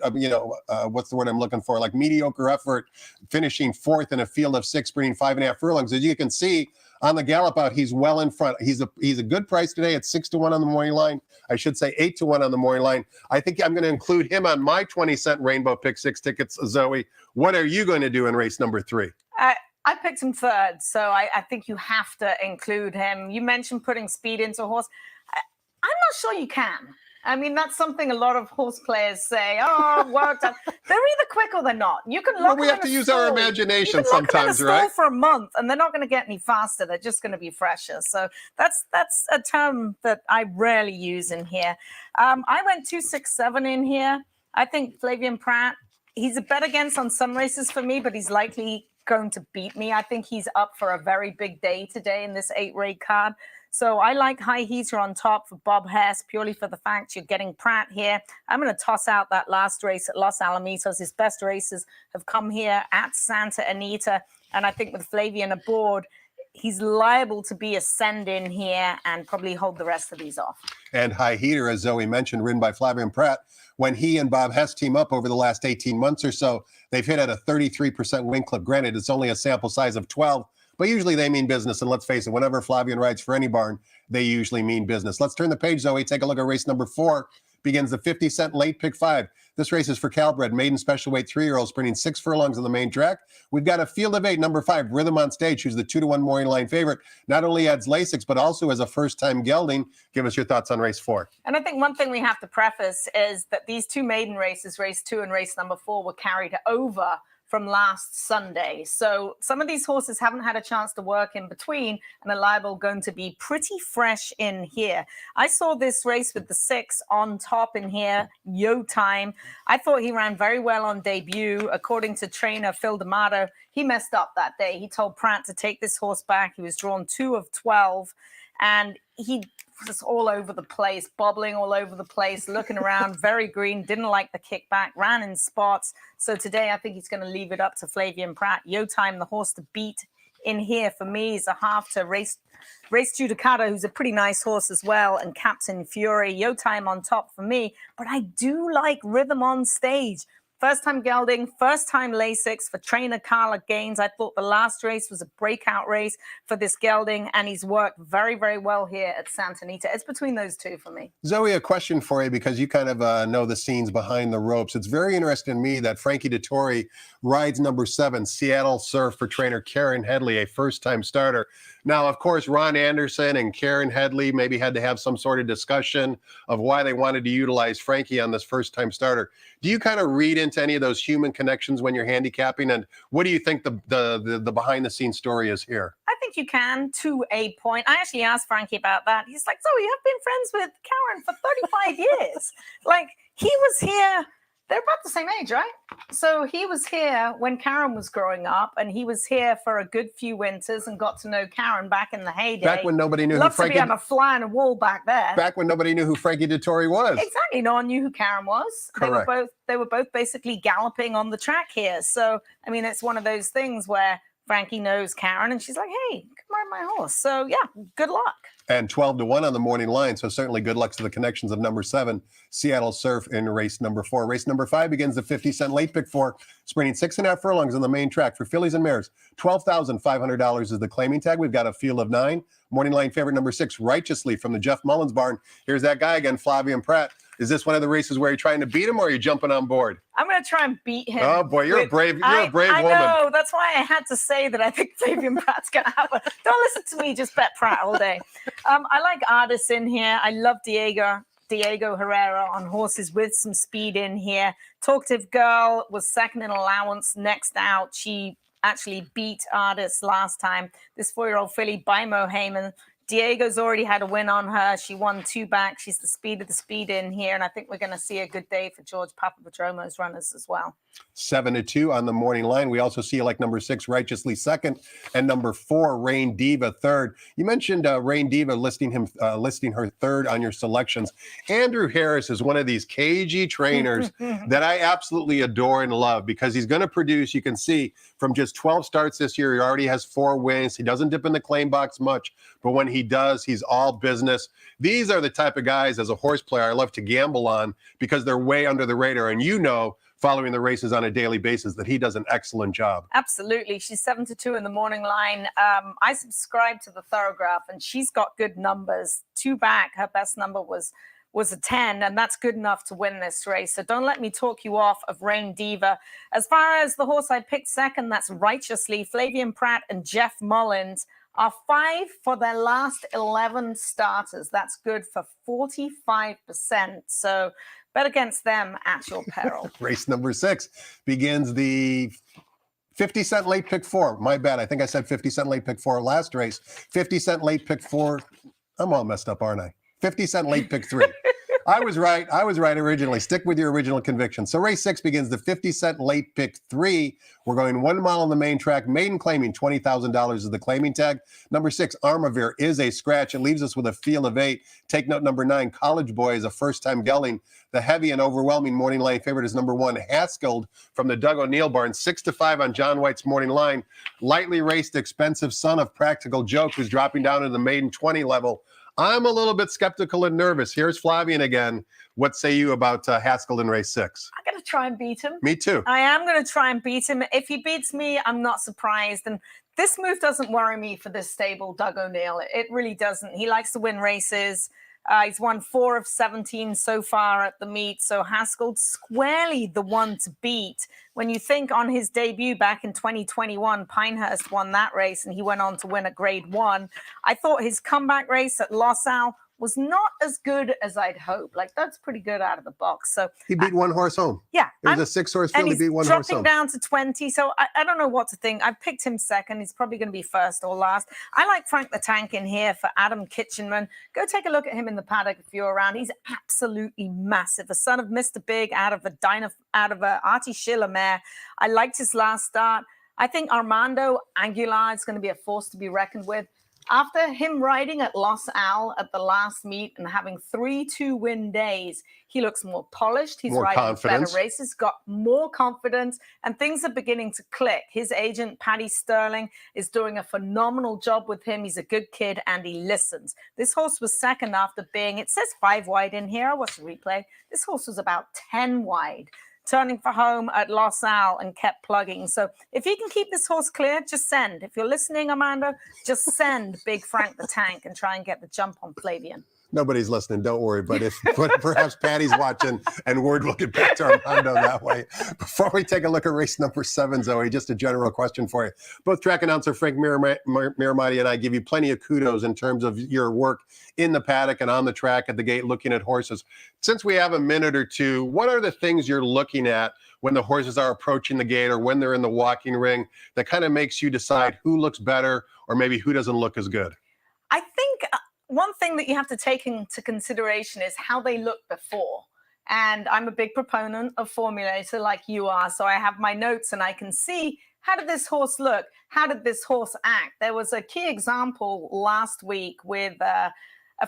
what's the word I'm looking for, like mediocre effort, finishing 4th in a field of 6, bringing 5.5 furlongs, as you can see on the gallop out, he's well in front. He's a good price today at 6-1 on the morning line. I should say 8-1 on the morning line. I think I'm going to include him on my 20-cent Rainbow Pick 6 tickets. Zoe, what are you going to do in race number 3? I picked him third, so I think you have to include him. You mentioned putting speed into a horse. I'm not sure you can. I mean, that's something a lot of horse players say. Oh, worked out. They're either quick or they're not. You can lock we them have in to a use our stall. imagination You can lock them in a sometimes, stall right? for a month, and they're not going to get any faster. They're just going to be fresher. So that's a term that I rarely use in here. I went 267 in here. I think Flavien Prat, he's a bet against on some races for me, but he's likely going to beat me. I think he's up for a very big day today in this 8-race card. So I like High Heater on top for Bob Hess, purely for the fact you're getting Pratt here. I'm going to toss out that last race at Los Alamitos. His best races have come here at Santa Anita. And I think with Flavien aboard, he's liable to be a send-in here and probably hold the rest of these off. And High Heater, as Zoe mentioned, ridden by Flavien Prat. When he and Bob Hess team up over the last 18 months or so, they've hit at a 33% win clip. Granted, it's only a sample size of 12, but usually they mean business. And let's face it, whenever Flavien rides for any barn, they usually mean business. Let's turn the page, Zoe. Take a look at race number 4. Begins the 50-cent late pick 5. This race is for Calbred, maiden special weight 3-year-old, sprinting 6 furlongs on the main track. We've got a field of 8, number 5, Rhythm on Stage, who's the 2-1 morning line favorite. Not only adds Lasix, but also as a first-time gelding. Give us your thoughts on race 4. And I think one thing we have to preface is that these two maiden races, race 2 and race number 4, were carried over from last Sunday. So some of these horses haven't had a chance to work in between and are liable going to be pretty fresh in here. I saw this race with the 6 on top in here, Yo Time. I thought he ran very well on debut. According to trainer Phil D'Amato, he messed up that day. He told Pratt to take this horse back. He was drawn 2 of 12 and he was all over the place, bobbling all over the place, looking around, very green, didn't like the kickback, ran in spots. So today I think he's going to leave it up to Flavien Prat. Yo Time, the horse to beat in here for me, is a half to race Judicato, who's a pretty nice horse as well, and Captain Fury. Yo Time on top for me, but I do like Rhythm on Stage. First time gelding, first time Lasix for trainer Carla Gaines. I thought the last race was a breakout race for this gelding, and he's worked very, very well here at Santa Anita. It's between those two for me. Zoe, a question for you, because you kind of know the scenes behind the ropes. It's very interesting to me that Frankie Dettori rides number 7, Seattle Surf, for trainer Karen Headley, a first-time starter. Now, of course, Ron Anderson and Karen Headley maybe had to have some sort of discussion of why they wanted to utilize Frankie on this first-time starter. Do you kind of read into any of those human connections when you're handicapping? And what do you think the behind-the-scenes story is here? I think you can, to a point. I actually asked Frankie about that. He's like, Zoe, I've been friends with Karen for 35 years. Like, he was here. They're about the same age, right? So he was here when Karen was growing up, and he was here for a good few winters and got to know Karen back in the heyday. Back when nobody knew Loved who Frankie... to be on a fly on a wall back there. Back when nobody knew who Frankie Dettori was. Exactly. No one knew who Karen was. Correct. They were both basically galloping on the track here. So, I mean, it's one of those things where Frankie knows Karen, and she's like, hey, come ride my horse. So, yeah, good luck. And 12-1 on the morning line, so certainly good luck to the connections of number 7, Seattle Surf, in race number 4. Race number 5 begins the 50-cent late pick 4, sprinting 6.5 furlongs on the main track for fillies and mares. $12,500 is the claiming tag. We've got a field of 9. Morning line favorite number 6, Righteously, from the Jeff Mullins barn. Here's that guy again, Flavien Prat. Is this one of the races where you're trying to beat him, or are you jumping on board? I'm going to try and beat him. Oh, boy, you're a brave woman. I know. That's why I had to say that I think Flavien Prat's going to have a... Don't listen to me, just bet Prat all day. I like Ardis in here. I love Diego Herrera on horses with some speed in here. Talkative Girl was second in allowance. Next out, she actually beat Ardis last time. This 4-year-old filly by Mo Heyman. Diego's already had a win on her. She won 2 back. She's the speed of the speed in here. And I think we're going to see a good day for George Papadrodou's runners as well. 7-2 on the morning line. We also see like number 6, Righteously, second, and number 4, Rain Diva, third. You mentioned Rain Diva listing her third on your selections. Andrew Harris is one of these cagey trainers that I absolutely adore and love, because he's going to produce. You can see from just 12 starts this year, he already has 4 wins. He doesn't dip in the claim box much, but when he does, he's all business. These are the type of guys, as a horse player, I love to gamble on, because they're way under the radar. And you know, following the races on a daily basis, that he does an excellent job. Absolutely. She's 7-2 in the morning line. I subscribe to the Thorograph, and she's got good numbers. 2 back, her best number was a 10, and that's good enough to win this race. So don't let me talk you off of Rain Diva. As far as the horse I picked second, that's Righteously, Flavien Prat and Jeff Mullins. are 5 for their last 11 starters. That's good for 45%. So bet against them at your peril. Race number 6 begins the 50-cent late pick 4. My bad. I think I said 50-cent late pick 4 last race. 50-cent late pick 4. I'm all messed up, aren't I? 50-cent late pick 3. I was right originally. Stick with your original conviction. So race 6 begins the 50-cent late pick 3. We're going 1 mile on the main track. Maiden claiming $20,000 is the claiming tag. Number 6, Armavir, is a scratch. It leaves us with a field of 8. Take note, number 9, College Boy, is a first-time gelding. The heavy and overwhelming morning line favorite is number 1, Haskell from the Doug O'Neill barn. 6-5 on John White's morning line. Lightly raced, expensive son of Practical Joke, who's dropping down to the maiden 20 level. I'm a little bit skeptical and nervous. Here's Flavian again. What say you about Haskell in race 6? I'm going to try and beat him. Me too. I am going to try and beat him. If he beats me, I'm not surprised. And this move doesn't worry me for this stable, Doug O'Neill. It really doesn't. He likes to win races. He's won 4 of 17 so far at the meet. So Haskell squarely the one to beat. When you think on his debut back in 2021, Pinehurst won that race and he went on to win a grade 1. I thought his comeback race at Los Al was not as good as I'd hoped. Like, that's pretty good out of the box. So he beat one horse home. Yeah. It was a 6-horse field. He beat one horse home. Dropping down to 20. So I don't know what to think. I've picked him second. He's probably going to be first or last. I like Frank the Tank in here for Adam Kitchenman. Go take a look at him in the paddock if you're around. He's absolutely massive. A son of Mr. Big out of a Artie Schiller mare. I liked his last start. I think Armando Aguilar is going to be a force to be reckoned with. After him riding at Los Al at the last meet and having 3 2-win days, he looks more polished. He's riding better races, got more confidence, and things are beginning to click. His agent, Patty Sterling, is doing a phenomenal job with him. He's a good kid, and he listens. This horse was second after being, it says 5 wide in here. I watched the replay. This horse was about 10 wide. Turning for home at Los Al and kept plugging. So if you can keep this horse clear, just send. If you're listening, Armando, just send Big Frank the Tank and try and get the jump on Flavian. Nobody's listening, don't worry. But perhaps Patty's watching and word will get back to Armando that way. Before we take a look at race number 7, Zoe, just a general question for you. Both track announcer Frank Miramati and I give you plenty of kudos in terms of your work in the paddock and on the track at the gate looking at horses. Since we have a minute or two, what are the things you're looking at when the horses are approaching the gate or when they're in the walking ring that kind of makes you decide who looks better or maybe who doesn't look as good? I think one thing that you have to take into consideration is how they look before. And I'm a big proponent of formulator like you are. So I have my notes and I can see, how did this horse look? How did this horse act? There was a key example last week with a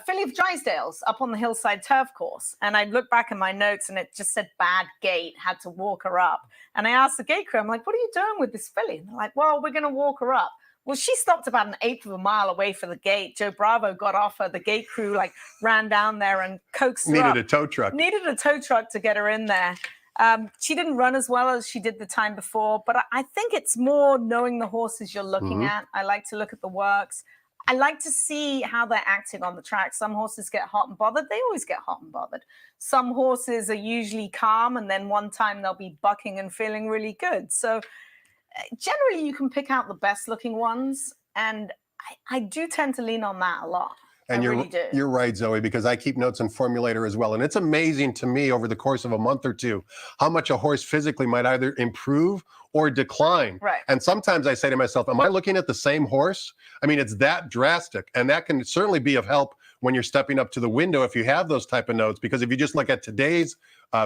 filly of Drysdale's up on the Hillside Turf Course. And I looked back in my notes and it just said bad gait, had to walk her up. And I asked the gate crew, I'm like, what are you doing with this filly? And they're like, well, we're going to walk her up. Well, she stopped about 1/8 of a mile away from the gate. Joe Bravo got off her. The gate crew ran down there and coaxed her up. Needed a tow truck. Needed a tow truck to get her in there. She didn't run as well as she did the time before, but I think it's more knowing the horses you're looking at. I like to look at the works. I like to see how they're acting on the track. Some horses get hot and bothered. They always get hot and bothered. Some horses are usually calm, and then one time they'll be bucking and feeling really good. So generally, you can pick out the best looking ones, and I do tend to lean on that a lot. And you're right, Zoe, because I keep notes on Formulator as well. And it's amazing to me over the course of a month or two how much a horse physically might either improve or decline. Right. And sometimes I say to myself, am I looking at the same horse? I mean, it's that drastic. And that can certainly be of help when you're stepping up to the window if you have those type of notes. Because if you just look at today's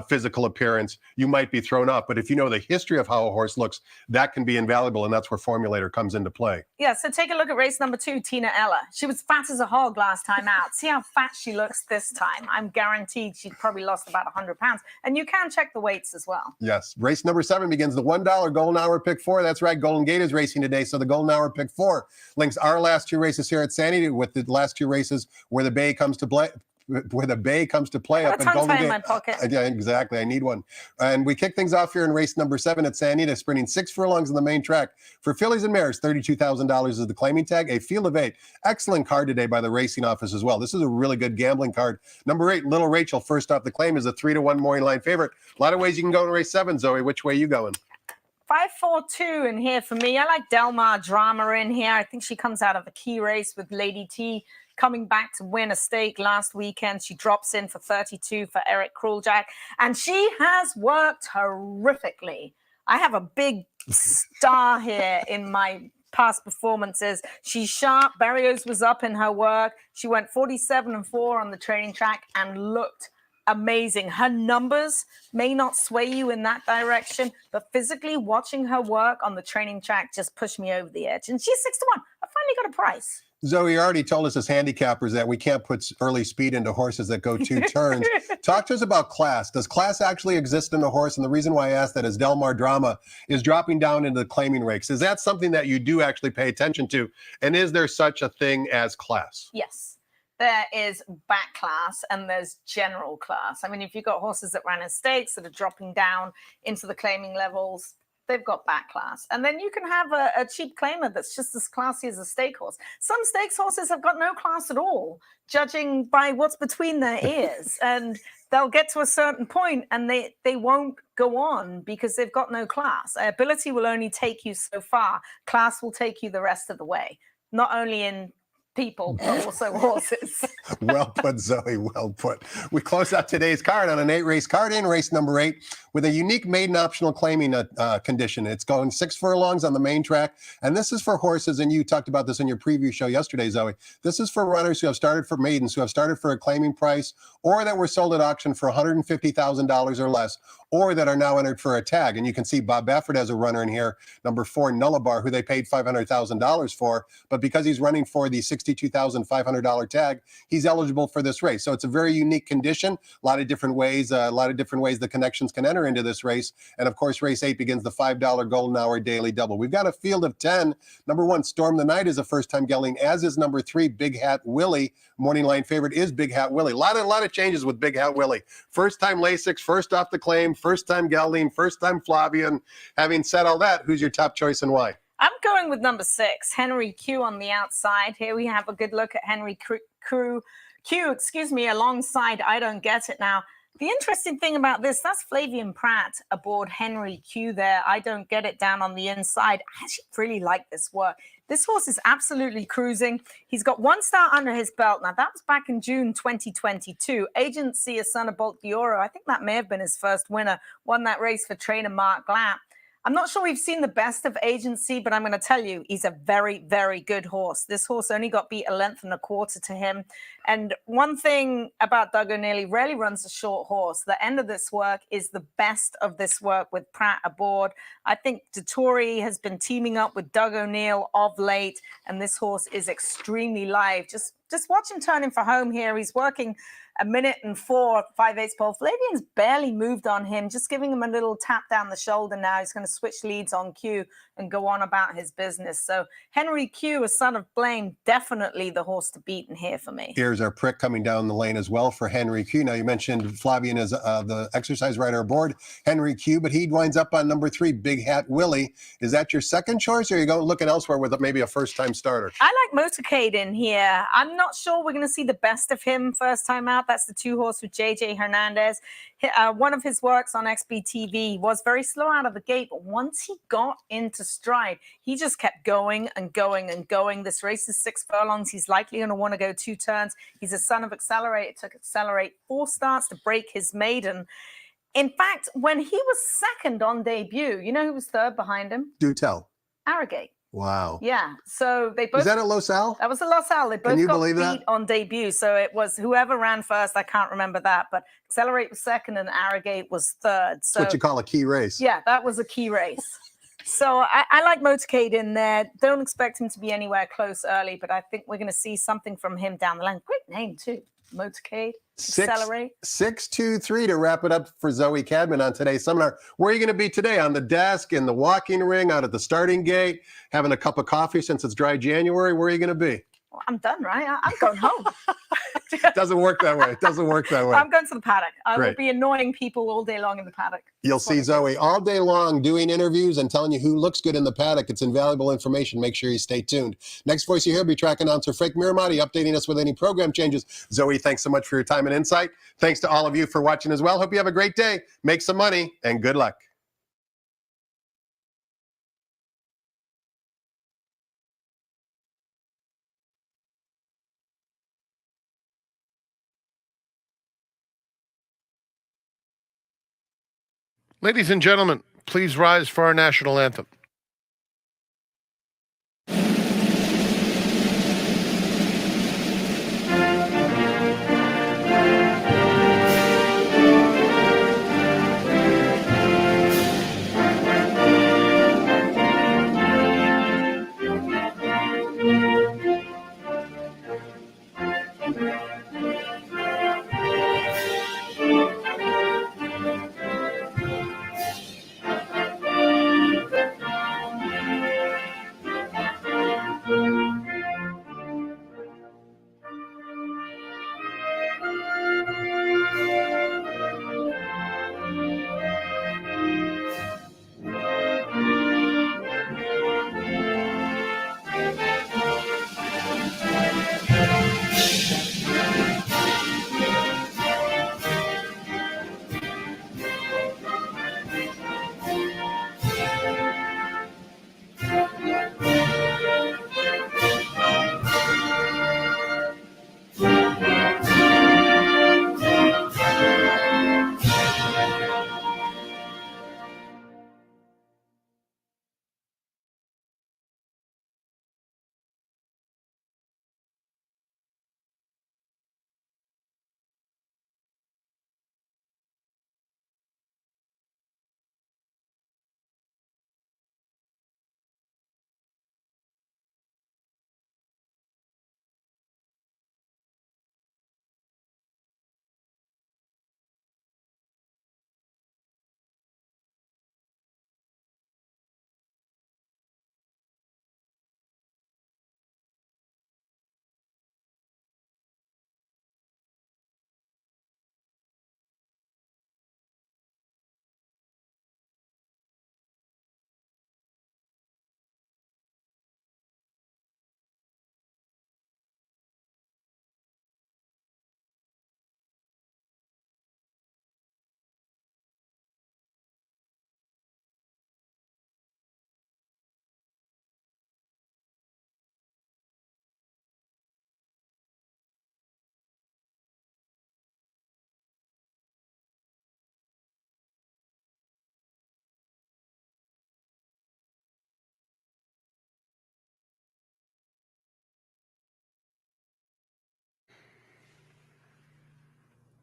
physical appearance, you might be thrown off. But if you know the history of how a horse looks, that can be invaluable. And that's where Formulator comes into play. Yeah, so take a look at race number 2, Tina Ella. She was fat as a hog last time out. See how fat she looks this time. I'm guaranteed she probably lost about 100 pounds. And you can check the weights as well. Yes. Race number 7 begins the $1 Golden Hour Pick 4. That's right. Golden Gate is racing today. So the Golden Hour Pick 4 links our last 2 races here at Sandy with the last 2 races where the Bay comes to play. Up in Golden Gate. In my pocket. Yeah, exactly. I need one. And we kick things off here in race number 7 at San Anita, sprinting 6 furlongs on the main track. For fillies and mares, $32,000 is the claiming tag. A field of 8. Excellent card today by the racing office as well. This is a really good gambling card. Number 8, Little Rachel, first off the claim, is a 3-1 morning line favorite. A lot of ways you can go in race 7, Zoe. Which way are you going? 5-4-2 in here for me. I like Delmar Drama in here. I think she comes out of the key race with Lady T coming back to win a stake last weekend. She drops in for 32 for Eric Kruljack, and she has worked terrifically. I have a big star here in my past performances. She's sharp. Barrios was up in her work. She went 47-4 on the training track and looked amazing. Her numbers may not sway you in that direction, but physically watching her work on the training track just pushed me over the edge. And she's 6-1. I finally got a price. Zoe, you already told us as handicappers that we can't put early speed into horses that go 2 turns. Talk to us about class. Does class actually exist in a horse? And the reason why I asked that is Delmar Drama is dropping down into the claiming ranks. Is that something that you do actually pay attention to? And is there such a thing as class? Yes. There is back class and there's general class. I mean, if you've got horses that ran in stakes that are dropping down into the claiming levels, they've got back class. And then you can have a cheap claimer that's just as classy as a stake horse. Some stakes horses have got no class at all, judging by what's between their ears. And they'll get to a certain point and they won't go on because they've got no class. Ability will only take you so far. Class will take you the rest of the way, not only in people, but also horses. Well put, Zoe, well put. We close out today's card on an 8-race card in race number 8 with a unique maiden optional claiming condition. It's going 6 furlongs on the main track, and this is for horses, and you talked about this in your preview show yesterday, Zoe. This is for runners who have started for maidens, who have started for a claiming price, or that were sold at auction for $150,000 or less, or that are now entered for a tag. And you can see Bob Baffert has a runner in here, number 4, Nullabar, who they paid $500,000 for, but because he's running for the $62,500 tag, he's eligible for this race. So it's a very unique condition, a lot of different ways the connections can enter into this race. And of course, race 8 begins the $5 golden hour daily double. We've got a field of 10. Number 1, Storm the Night is a first-time gelding, as is number 3, Big Hat Willie. Morning line favorite is Big Hat Willie. A lot of changes with Big Hat Willie. First-time Lasix, first off the claim, first-time gelding, first-time Flavian. Having said all that, who's your top choice and why? I'm going with number 6, Henry Q on the outside. Here we have a good look at Henry Q, alongside I Don't Get It Now. The interesting thing about this, that's Flavian Pratt aboard Henry Q there. I Don't Get It down on the inside. I actually really like this work. This horse is absolutely cruising. He's got 1 start under his belt. Now, that was back in June 2022. Agency, a son of Bolt Dioro. I think that may have been his first winner. Won that race for trainer Mark Glatt. I'm not sure we've seen the best of Agency, but I'm going to tell you, he's a very, very good horse. This horse only got beat 1.25 to him. And one thing about Doug O'Neill, he rarely runs a short horse. The end of this work is the best of this work with Pratt aboard. I think Dettori has been teaming up with Doug O'Neill of late, and this horse is extremely live. Just watch him turning for home here. He's working 1 minute and 4 5/8 pole. Flavian's barely moved on him, just giving him a little tap down the shoulder now. He's going to switch leads on Q and go on about his business. So Henry Q, a son of Blaine, definitely the horse to beat in here for me. Here's our prick coming down the lane as well for Henry Q. Now, you mentioned Flavian as the exercise rider aboard Henry Q, but he winds up on number 3, Big Hat Willie. Is that your second choice, or are you going looking elsewhere with maybe a first-time starter? I like Motorcade in here. I'm not sure we're going to see the best of him first time out. That's the 2 horse with JJ Hernandez. One of his works on XBTV was very slow out of the gate, but once he got into stride, he just kept going and going and going. This race is 6 furlongs. He's likely going to want to go 2 turns. He's a son of Accelerate. It took Accelerate 4 starts to break his maiden. In fact, when he was second on debut, you know who was third behind him? Do tell. Arrogate. Wow. Yeah. So they both. Was that at Los Al? That was a Los Al. They both got beat that? on debut. So it was whoever ran first. I can't remember that. But Accelerate was second and Arrogate was third. So that's what you call a key race. Yeah, that was a key race. So I like Motorcade in there. Don't expect him to be anywhere close early, but I think we're going to see something from him down the line. Great name, too. Motorcade. Accelerate. 6-2-3 to wrap it up for Zoe Cadman on today's seminar. Where are you going to be today? On the desk, in the walking ring, out at the starting gate, having a cup of coffee since it's dry January? Where are you going to be? Well, I'm done, right? I'm going home. It doesn't work that way. It doesn't work that way. I'm going to the paddock. I will be annoying people all day long in the paddock. You'll see Zoe all day long doing interviews and telling you who looks good in the paddock. It's invaluable information. Make sure you stay tuned. Next voice you hear will be track announcer Frank Miramati updating us with any program changes. Zoe, thanks so much for your time and insight. Thanks to all of you for watching as well. Hope you have a great day. Make some money and good luck. Ladies and gentlemen, please rise for our national anthem.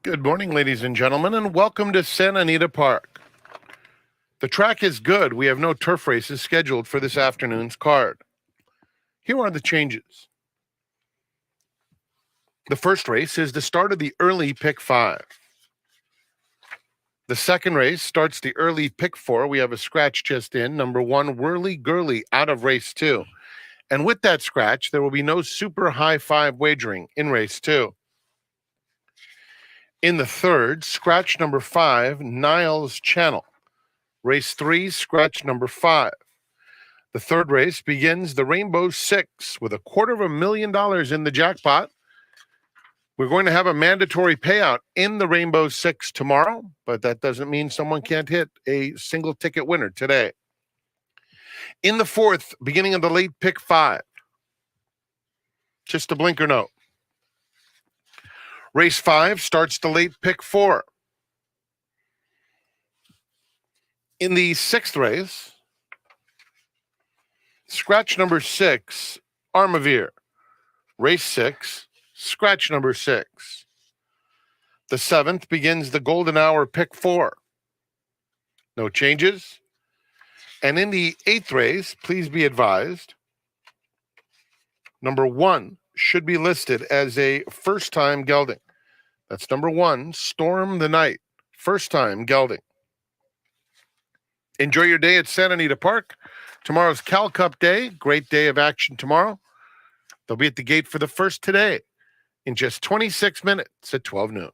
Good morning, ladies and gentlemen, and welcome to Santa Anita Park. The track is good. We have no turf races scheduled for this afternoon's card. Here are the changes. The first race is the start of the early pick 5. The second race starts the early pick 4. We have a scratch just in, number 1, Whirly Gurly, out of race 2. And with that scratch, there will be no super high 5 wagering in race 2. In the third, scratch number 5, Niles Channel. Race 3, scratch number 5. The third race begins the Rainbow 6 with $250,000 in the jackpot. We're going to have a mandatory payout in the Rainbow 6 tomorrow, but that doesn't mean someone can't hit a single ticket winner today. In the fourth, beginning of the late pick 5, just a blinker note. Race 5 starts the late pick 4. In the sixth race, scratch number 6, Armavir. Race 6, scratch number 6. The seventh begins the golden hour pick 4. No changes. And in the eighth race, please be advised, number 1 should be listed as a first-time gelding. That's number 1, Storm the Night, first-time gelding. Enjoy your day at Santa Anita Park. Tomorrow's Cal Cup Day, great day of action tomorrow. They'll be at the gate for the first today in just 26 minutes at 12 noon.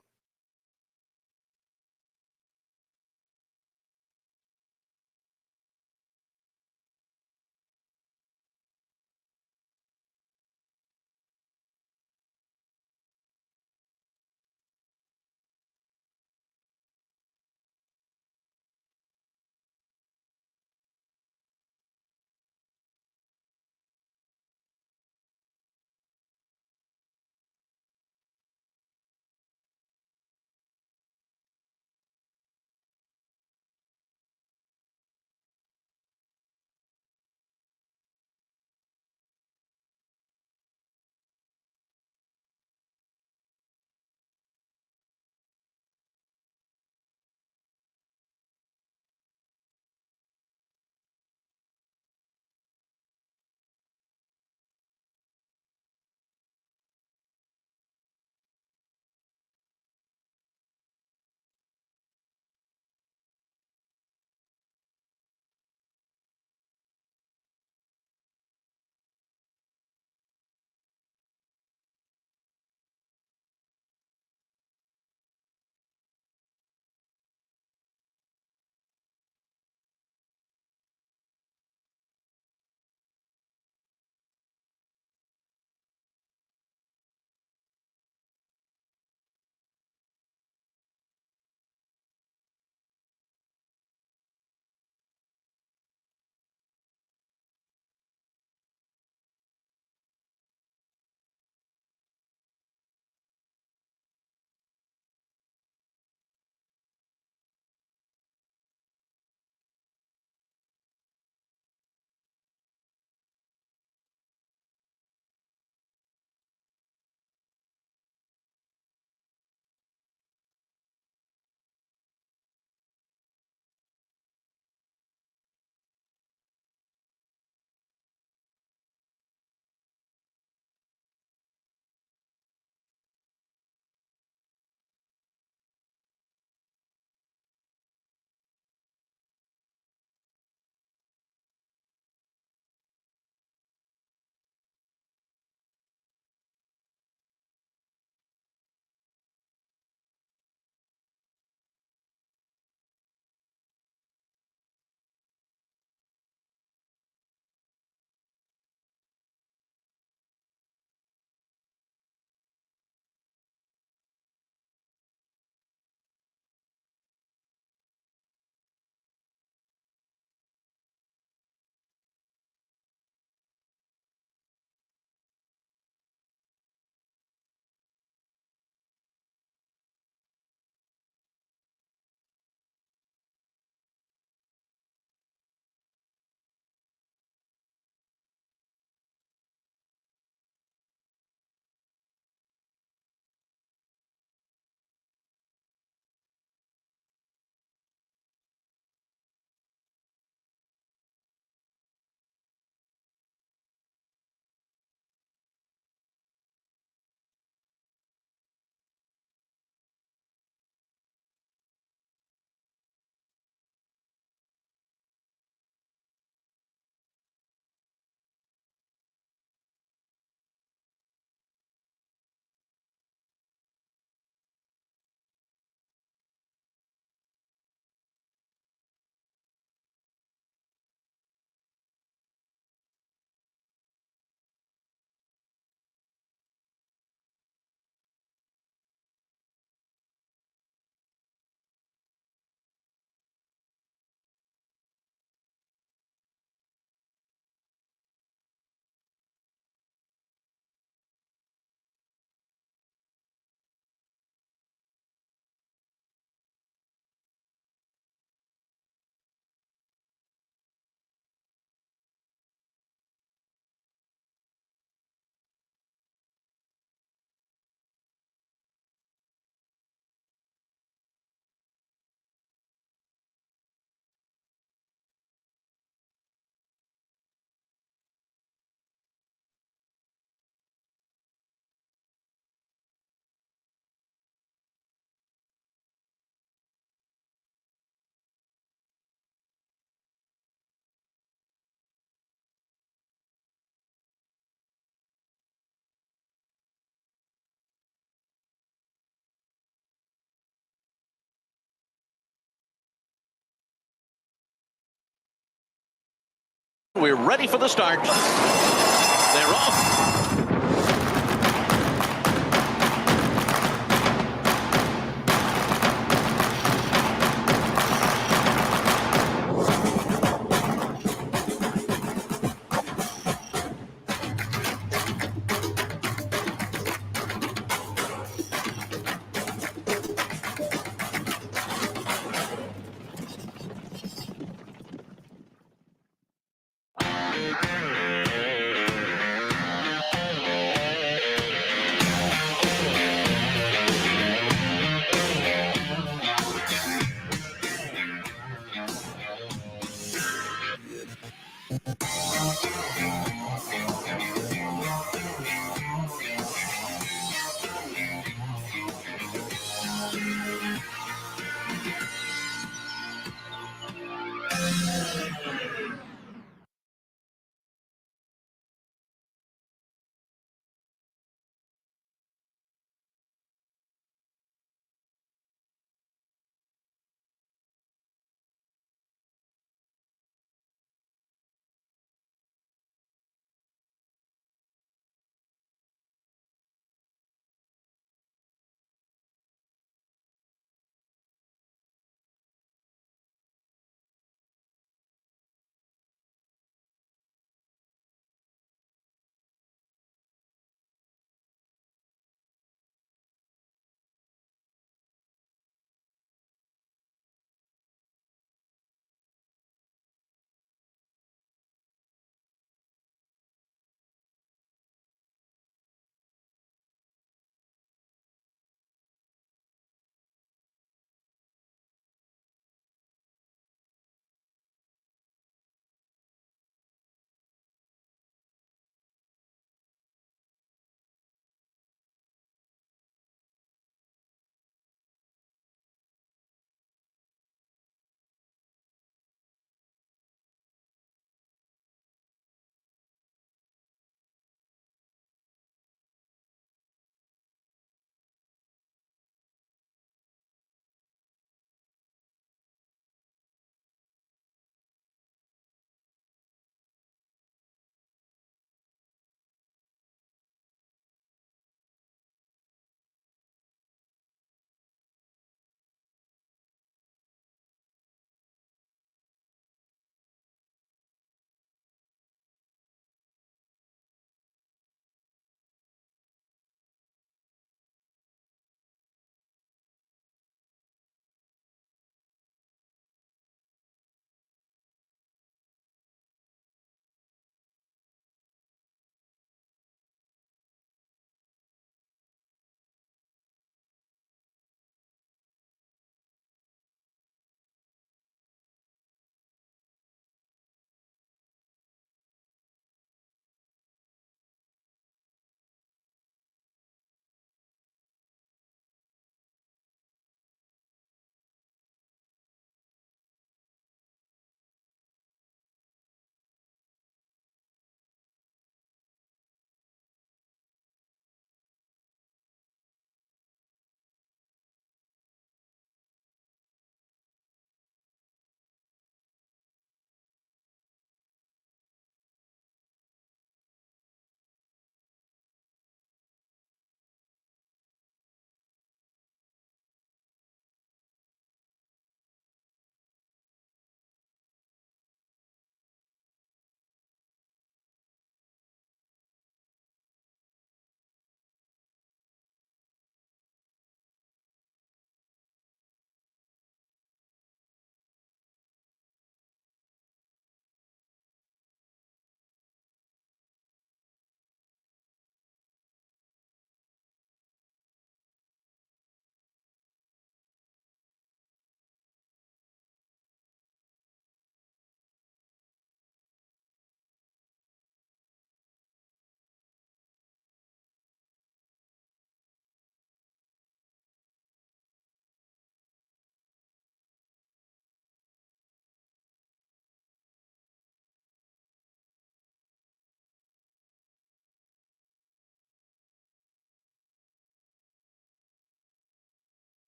We're ready for the start. They're off.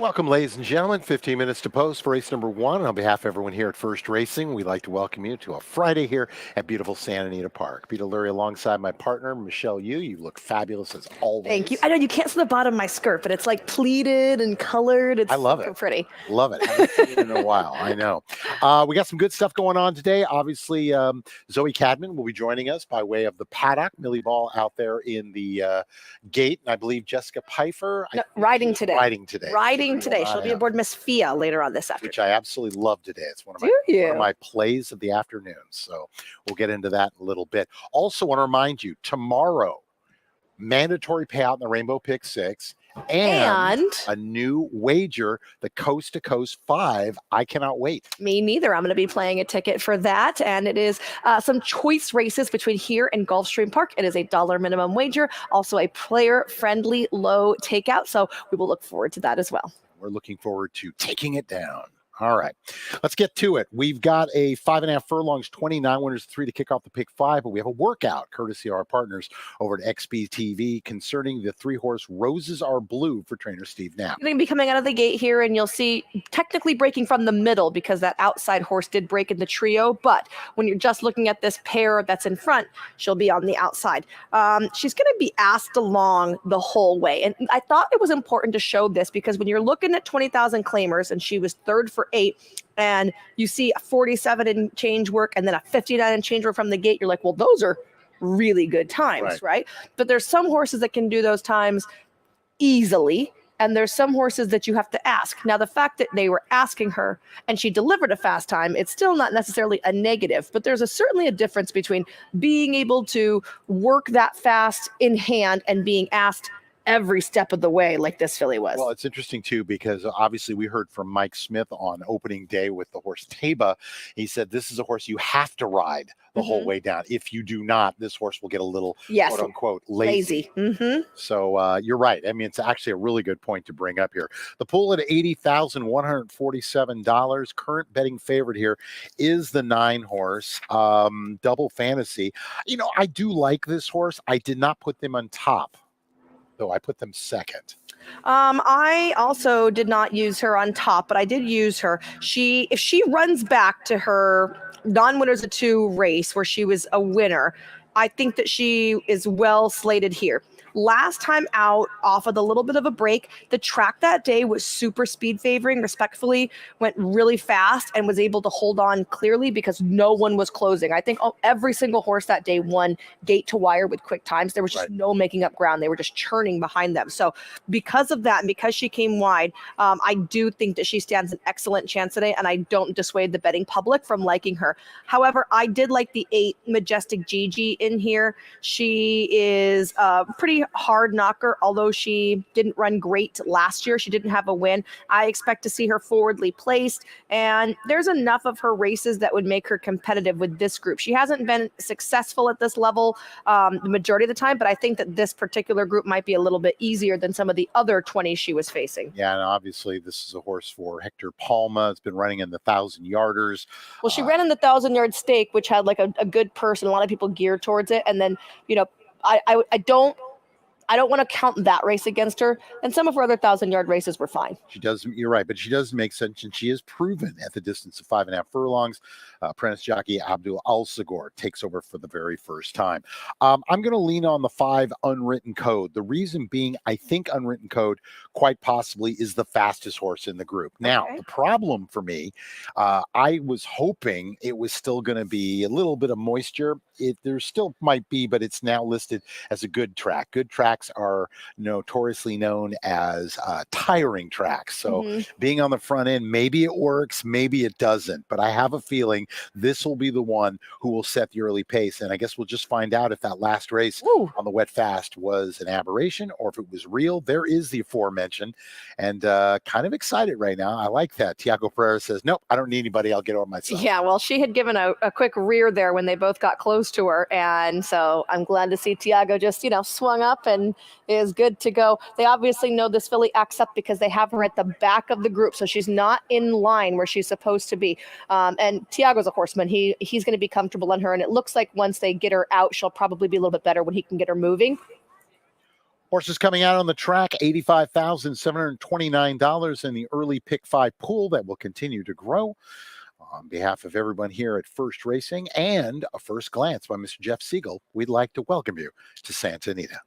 Welcome, ladies and gentlemen. 15 minutes to post for race number 1. On behalf of everyone here at First Racing, we'd like to welcome you to a Friday here at beautiful Santa Anita Park. Peter Lurie alongside my partner, Michelle Yu. You look fabulous as always. Thank you. I know you can't see the bottom of my skirt, but it's like pleated and colored. It's I love so it. pretty. Love it. Haven't seen it in a while. I know. We got some good stuff going on today. Obviously, Zoe Cadman will be joining us by way of the paddock. Millie Ball out there in the gate. And I believe Jessica Pfeiffer. No, riding today. Riding today. Riding today. She'll be aboard Miss Fia later on this afternoon. Which I absolutely love today. It's one of my plays of the afternoon. So we'll get into that in a little bit. Also want to remind you, tomorrow, mandatory payout in the Rainbow Pick 6 and a new wager, the Coast to Coast 5. I cannot wait. Me neither. I'm going to be playing a ticket for that. And it is some choice races between here and Gulfstream Park. It is a $1 minimum wager, also a player-friendly low takeout. So we will look forward to that as well. We're looking forward to taking it down. All right, let's get to it. We've got a 5.5 furlongs, 29 winners, 3 to kick off the pick 5, but we have a workout courtesy of our partners over at XB TV concerning the 3-horse Roses Are Blue for trainer Steve Knapp. You're going to be coming out of the gate here, and you'll see technically breaking from the middle because that outside horse did break in the trio, but when you're just looking at this pair that's in front, she'll be on the outside. She's going to be asked along the whole way, and I thought it was important to show this because when you're looking at 20,000 claimers, and she was third for 8, and you see a 47 and change work and then a 59 and change work from the gate, you're like, well, those are really good times, right? But there's some horses that can do those times easily, and there's some horses that you have to ask. Now, the fact that they were asking her and she delivered a fast time, it's still not necessarily a negative, but there's certainly a difference between being able to work that fast in hand and being asked every step of the way like this filly was. Well, it's interesting too because obviously we heard from Mike Smith on opening day with the horse Taba. He said this is a horse you have to ride the whole way down. If you do not, this horse will get a little quote unquote lazy. So you're right. I mean, it's actually a really good point to bring up here. The pool at $80,147. Current betting favorite here is the 9-horse Double Fantasy. You know, I do like this horse. I did not put them on top, though I put them second. I also did not use her on top, but I did use her. If she runs back to her non-winners of 2 race where she was a winner, I think that she is well slated here. Last time out, off of a little bit of a break, the track that day was super speed favoring, respectfully, went really fast and was able to hold on clearly because no one was closing. I think every single horse that day won gate to wire with quick times. There was just no making up ground. They were just churning behind them. So because of that, and because she came wide, I do think that she stands an excellent chance today, and I don't dissuade the betting public from liking her. However, I did like the 8 Majestic Gigi in here. She is pretty hard knocker, although she didn't run great last year. She didn't have a win. I expect to see her forwardly placed, and there's enough of her races that would make her competitive with this group. She hasn't been successful at this level the majority of the time, but I think that this particular group might be a little bit easier than some of the other 20s she was facing. Yeah, and obviously this is a horse for Hector Palma. It's been running in the 1,000-yarders. Well, she ran in the 1,000-yard stake, which had like a good purse and a lot of people geared towards it. And then, you know, I don't want to count that race against her. And some of her other 1,000-yard races were fine. She does. You're right, but she does make sense, and she is proven at the distance of 5.5 furlongs. Apprentice jockey Abdul Al-Sagor takes over for the very first time. I'm going to lean on the 5 Unwritten Code. The reason being, I think Unwritten Code quite possibly is the fastest horse in the group. Now, the problem for me, I was hoping it was still going to be a little bit of moisture. There still might be, but it's now listed as a good track. Good tracks are notoriously known as tiring tracks. So being on the front end, maybe it works, maybe it doesn't. But I have a feeling this will be the one who will set the early pace. And I guess we'll just find out if that last race on the wet fast was an aberration or if it was real. There is the aforementioned, and kind of excited right now. I like that. Tiago Pereira says, nope, I don't need anybody. I'll get over myself. Yeah, well, she had given a quick rear there when they both got close to her. And so I'm glad to see Tiago just, swung up and is good to go. They obviously know this filly acts up because they have her at the back of the group. So she's not in line where she's supposed to be. And Tiago's a horseman. He's going to be comfortable on her. And it looks like once they get her out, she'll probably be a little bit better when he can get her moving. Horses coming out on the track, $85,729 in the early pick 5 pool that will continue to grow. On behalf of everyone here at First Racing and a first glance by Mr. Jeff Siegel, we'd like to welcome you to Santa Anita.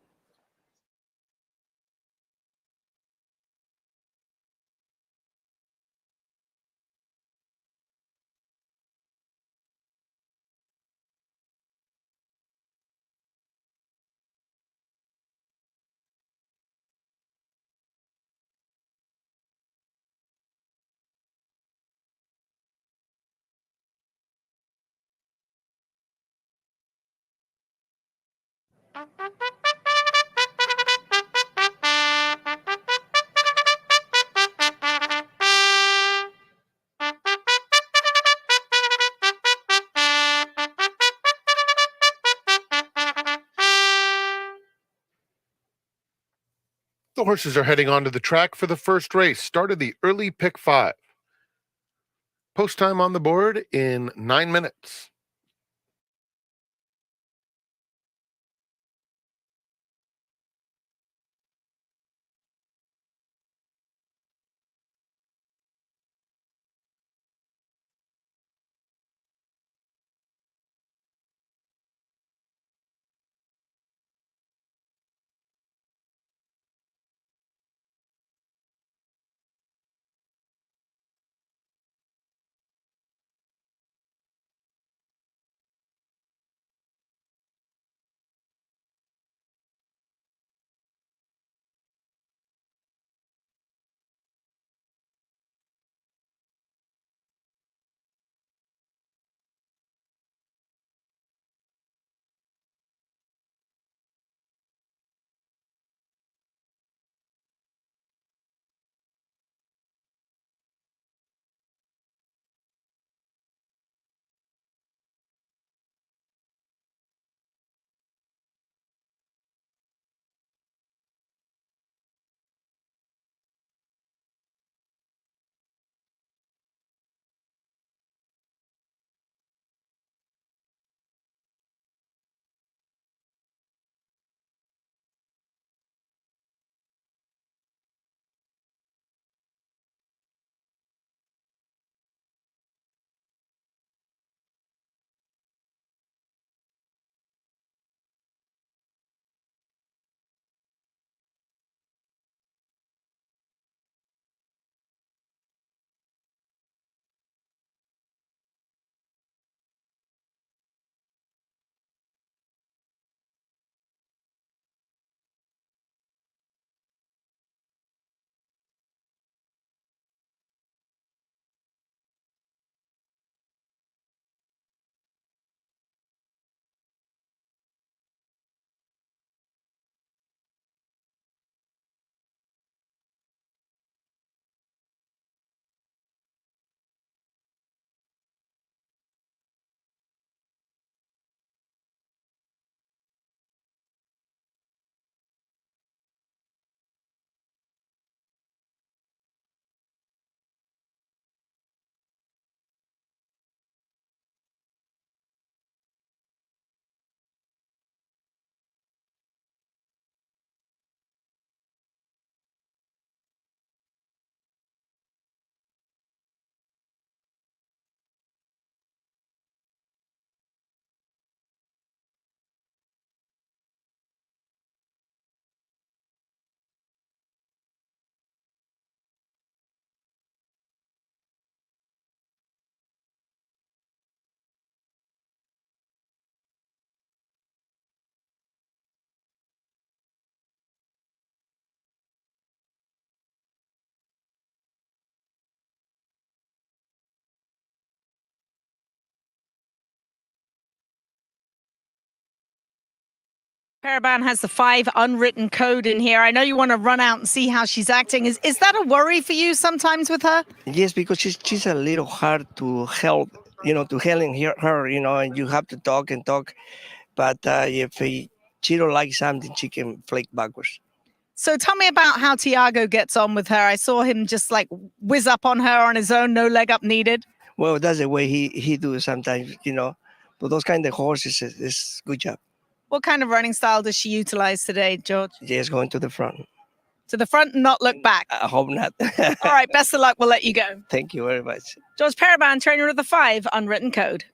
The horses are heading onto the track for the first race. Started the early pick 5. Post time on the board in 9 minutes. Paraban has the 5 unwritten code in here. I know you want to run out and see how she's acting. Is that a worry for you sometimes with her? Yes, because she's a little hard to help, to help her, and you have to talk and talk. But if she don't like something, she can flake backwards. So tell me about how Tiago gets on with her. I saw him just like whiz up on her on his own, no leg up needed. Well, that's the way he do sometimes, But those kind of horses is good job. What kind of running style does she utilize today, George? Just going to the front. To the front and not look back. I hope not. All right, best of luck. We'll let you go. Thank you very much. George Paraban, trainer of the 5 Unwritten Code.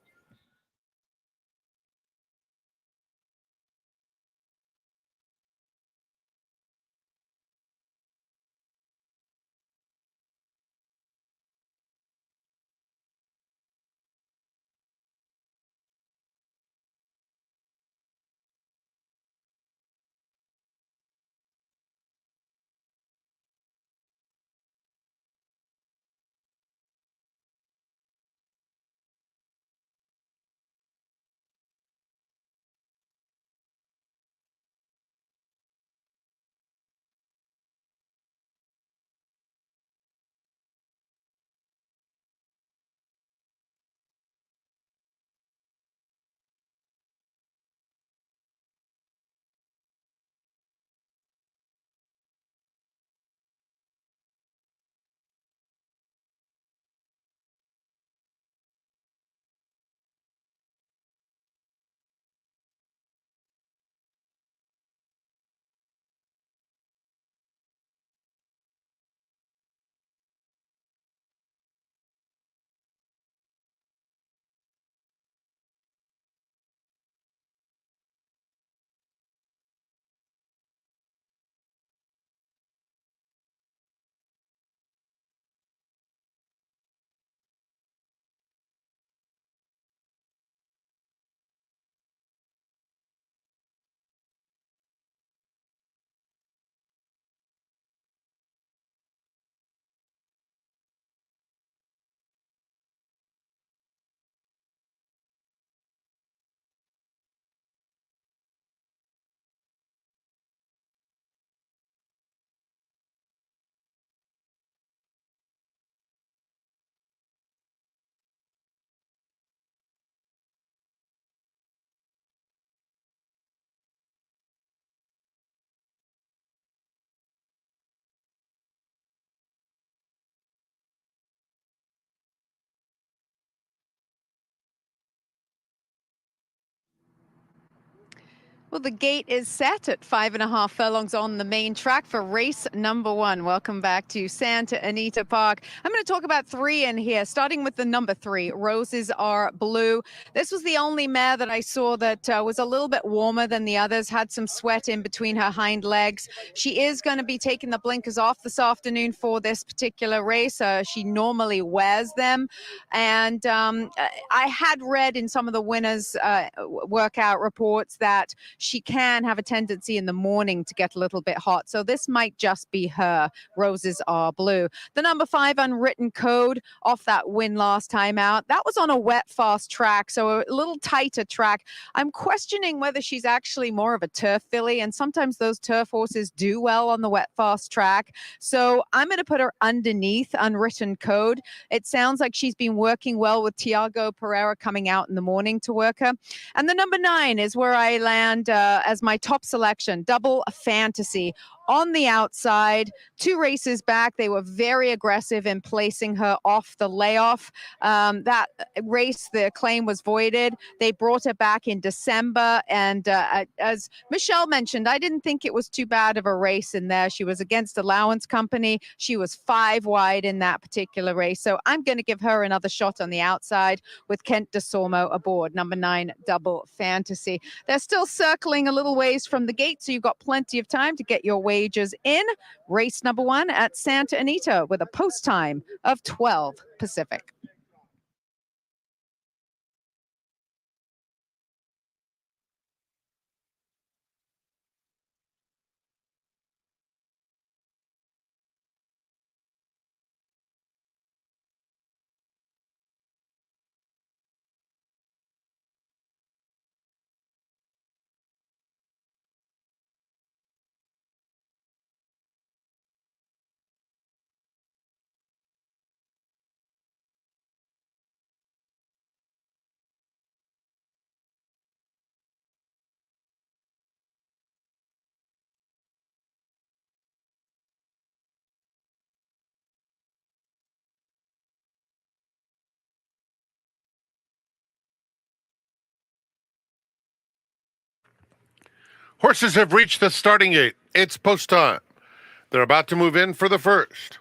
Well, the gate is set at 5.5 furlongs on the main track for race number 1. Welcome back to Santa Anita Park. I'm going to talk about 3 in here, starting with the number 3, Roses Are Blue. This was the only mare that I saw that was a little bit warmer than the others, had some sweat in between her hind legs. She is going to be taking the blinkers off this afternoon for this particular race. She normally wears them. And I had read in some of the winners' workout reports that she can have a tendency in the morning to get a little bit hot. So this might just be her. Roses Are Blue. The number 5 Unwritten Code off that win last time out. That was on a wet, fast track, so a little tighter track. I'm questioning whether she's actually more of a turf filly, and sometimes those turf horses do well on the wet, fast track. So I'm going to put her underneath Unwritten Code. It sounds like she's been working well with Tiago Pereira coming out in the morning to work her. And the number 9 is where I land as my top selection, Double Fantasy. On the outside, 2 races back, they were very aggressive in placing her off the layoff. That race, the claim was voided. They brought her back in December. And as Michelle mentioned, I didn't think it was too bad of a race in there. She was against Allowance Company. She was 5 wide in that particular race. So I'm going to give her another shot on the outside with Kent DeSormo aboard, number 9, Double Fantasy. They're still circling a little ways from the gate, so you've got plenty of time to get your wagers in. Race number 1 at Santa Anita with a post time of 12 Pacific. Horses have reached the starting gate. It's post time. They're about to move in for the first.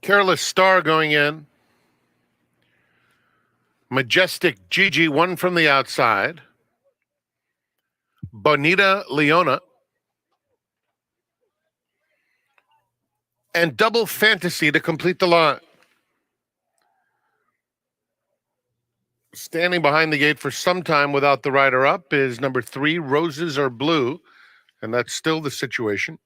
Careless Star going in. Majestic Gigi, one from the outside. Bonita Leona. And Double Fantasy to complete the line. Standing behind the gate for some time without the rider up is number 3, Roses Are Blue. And that's still the situation.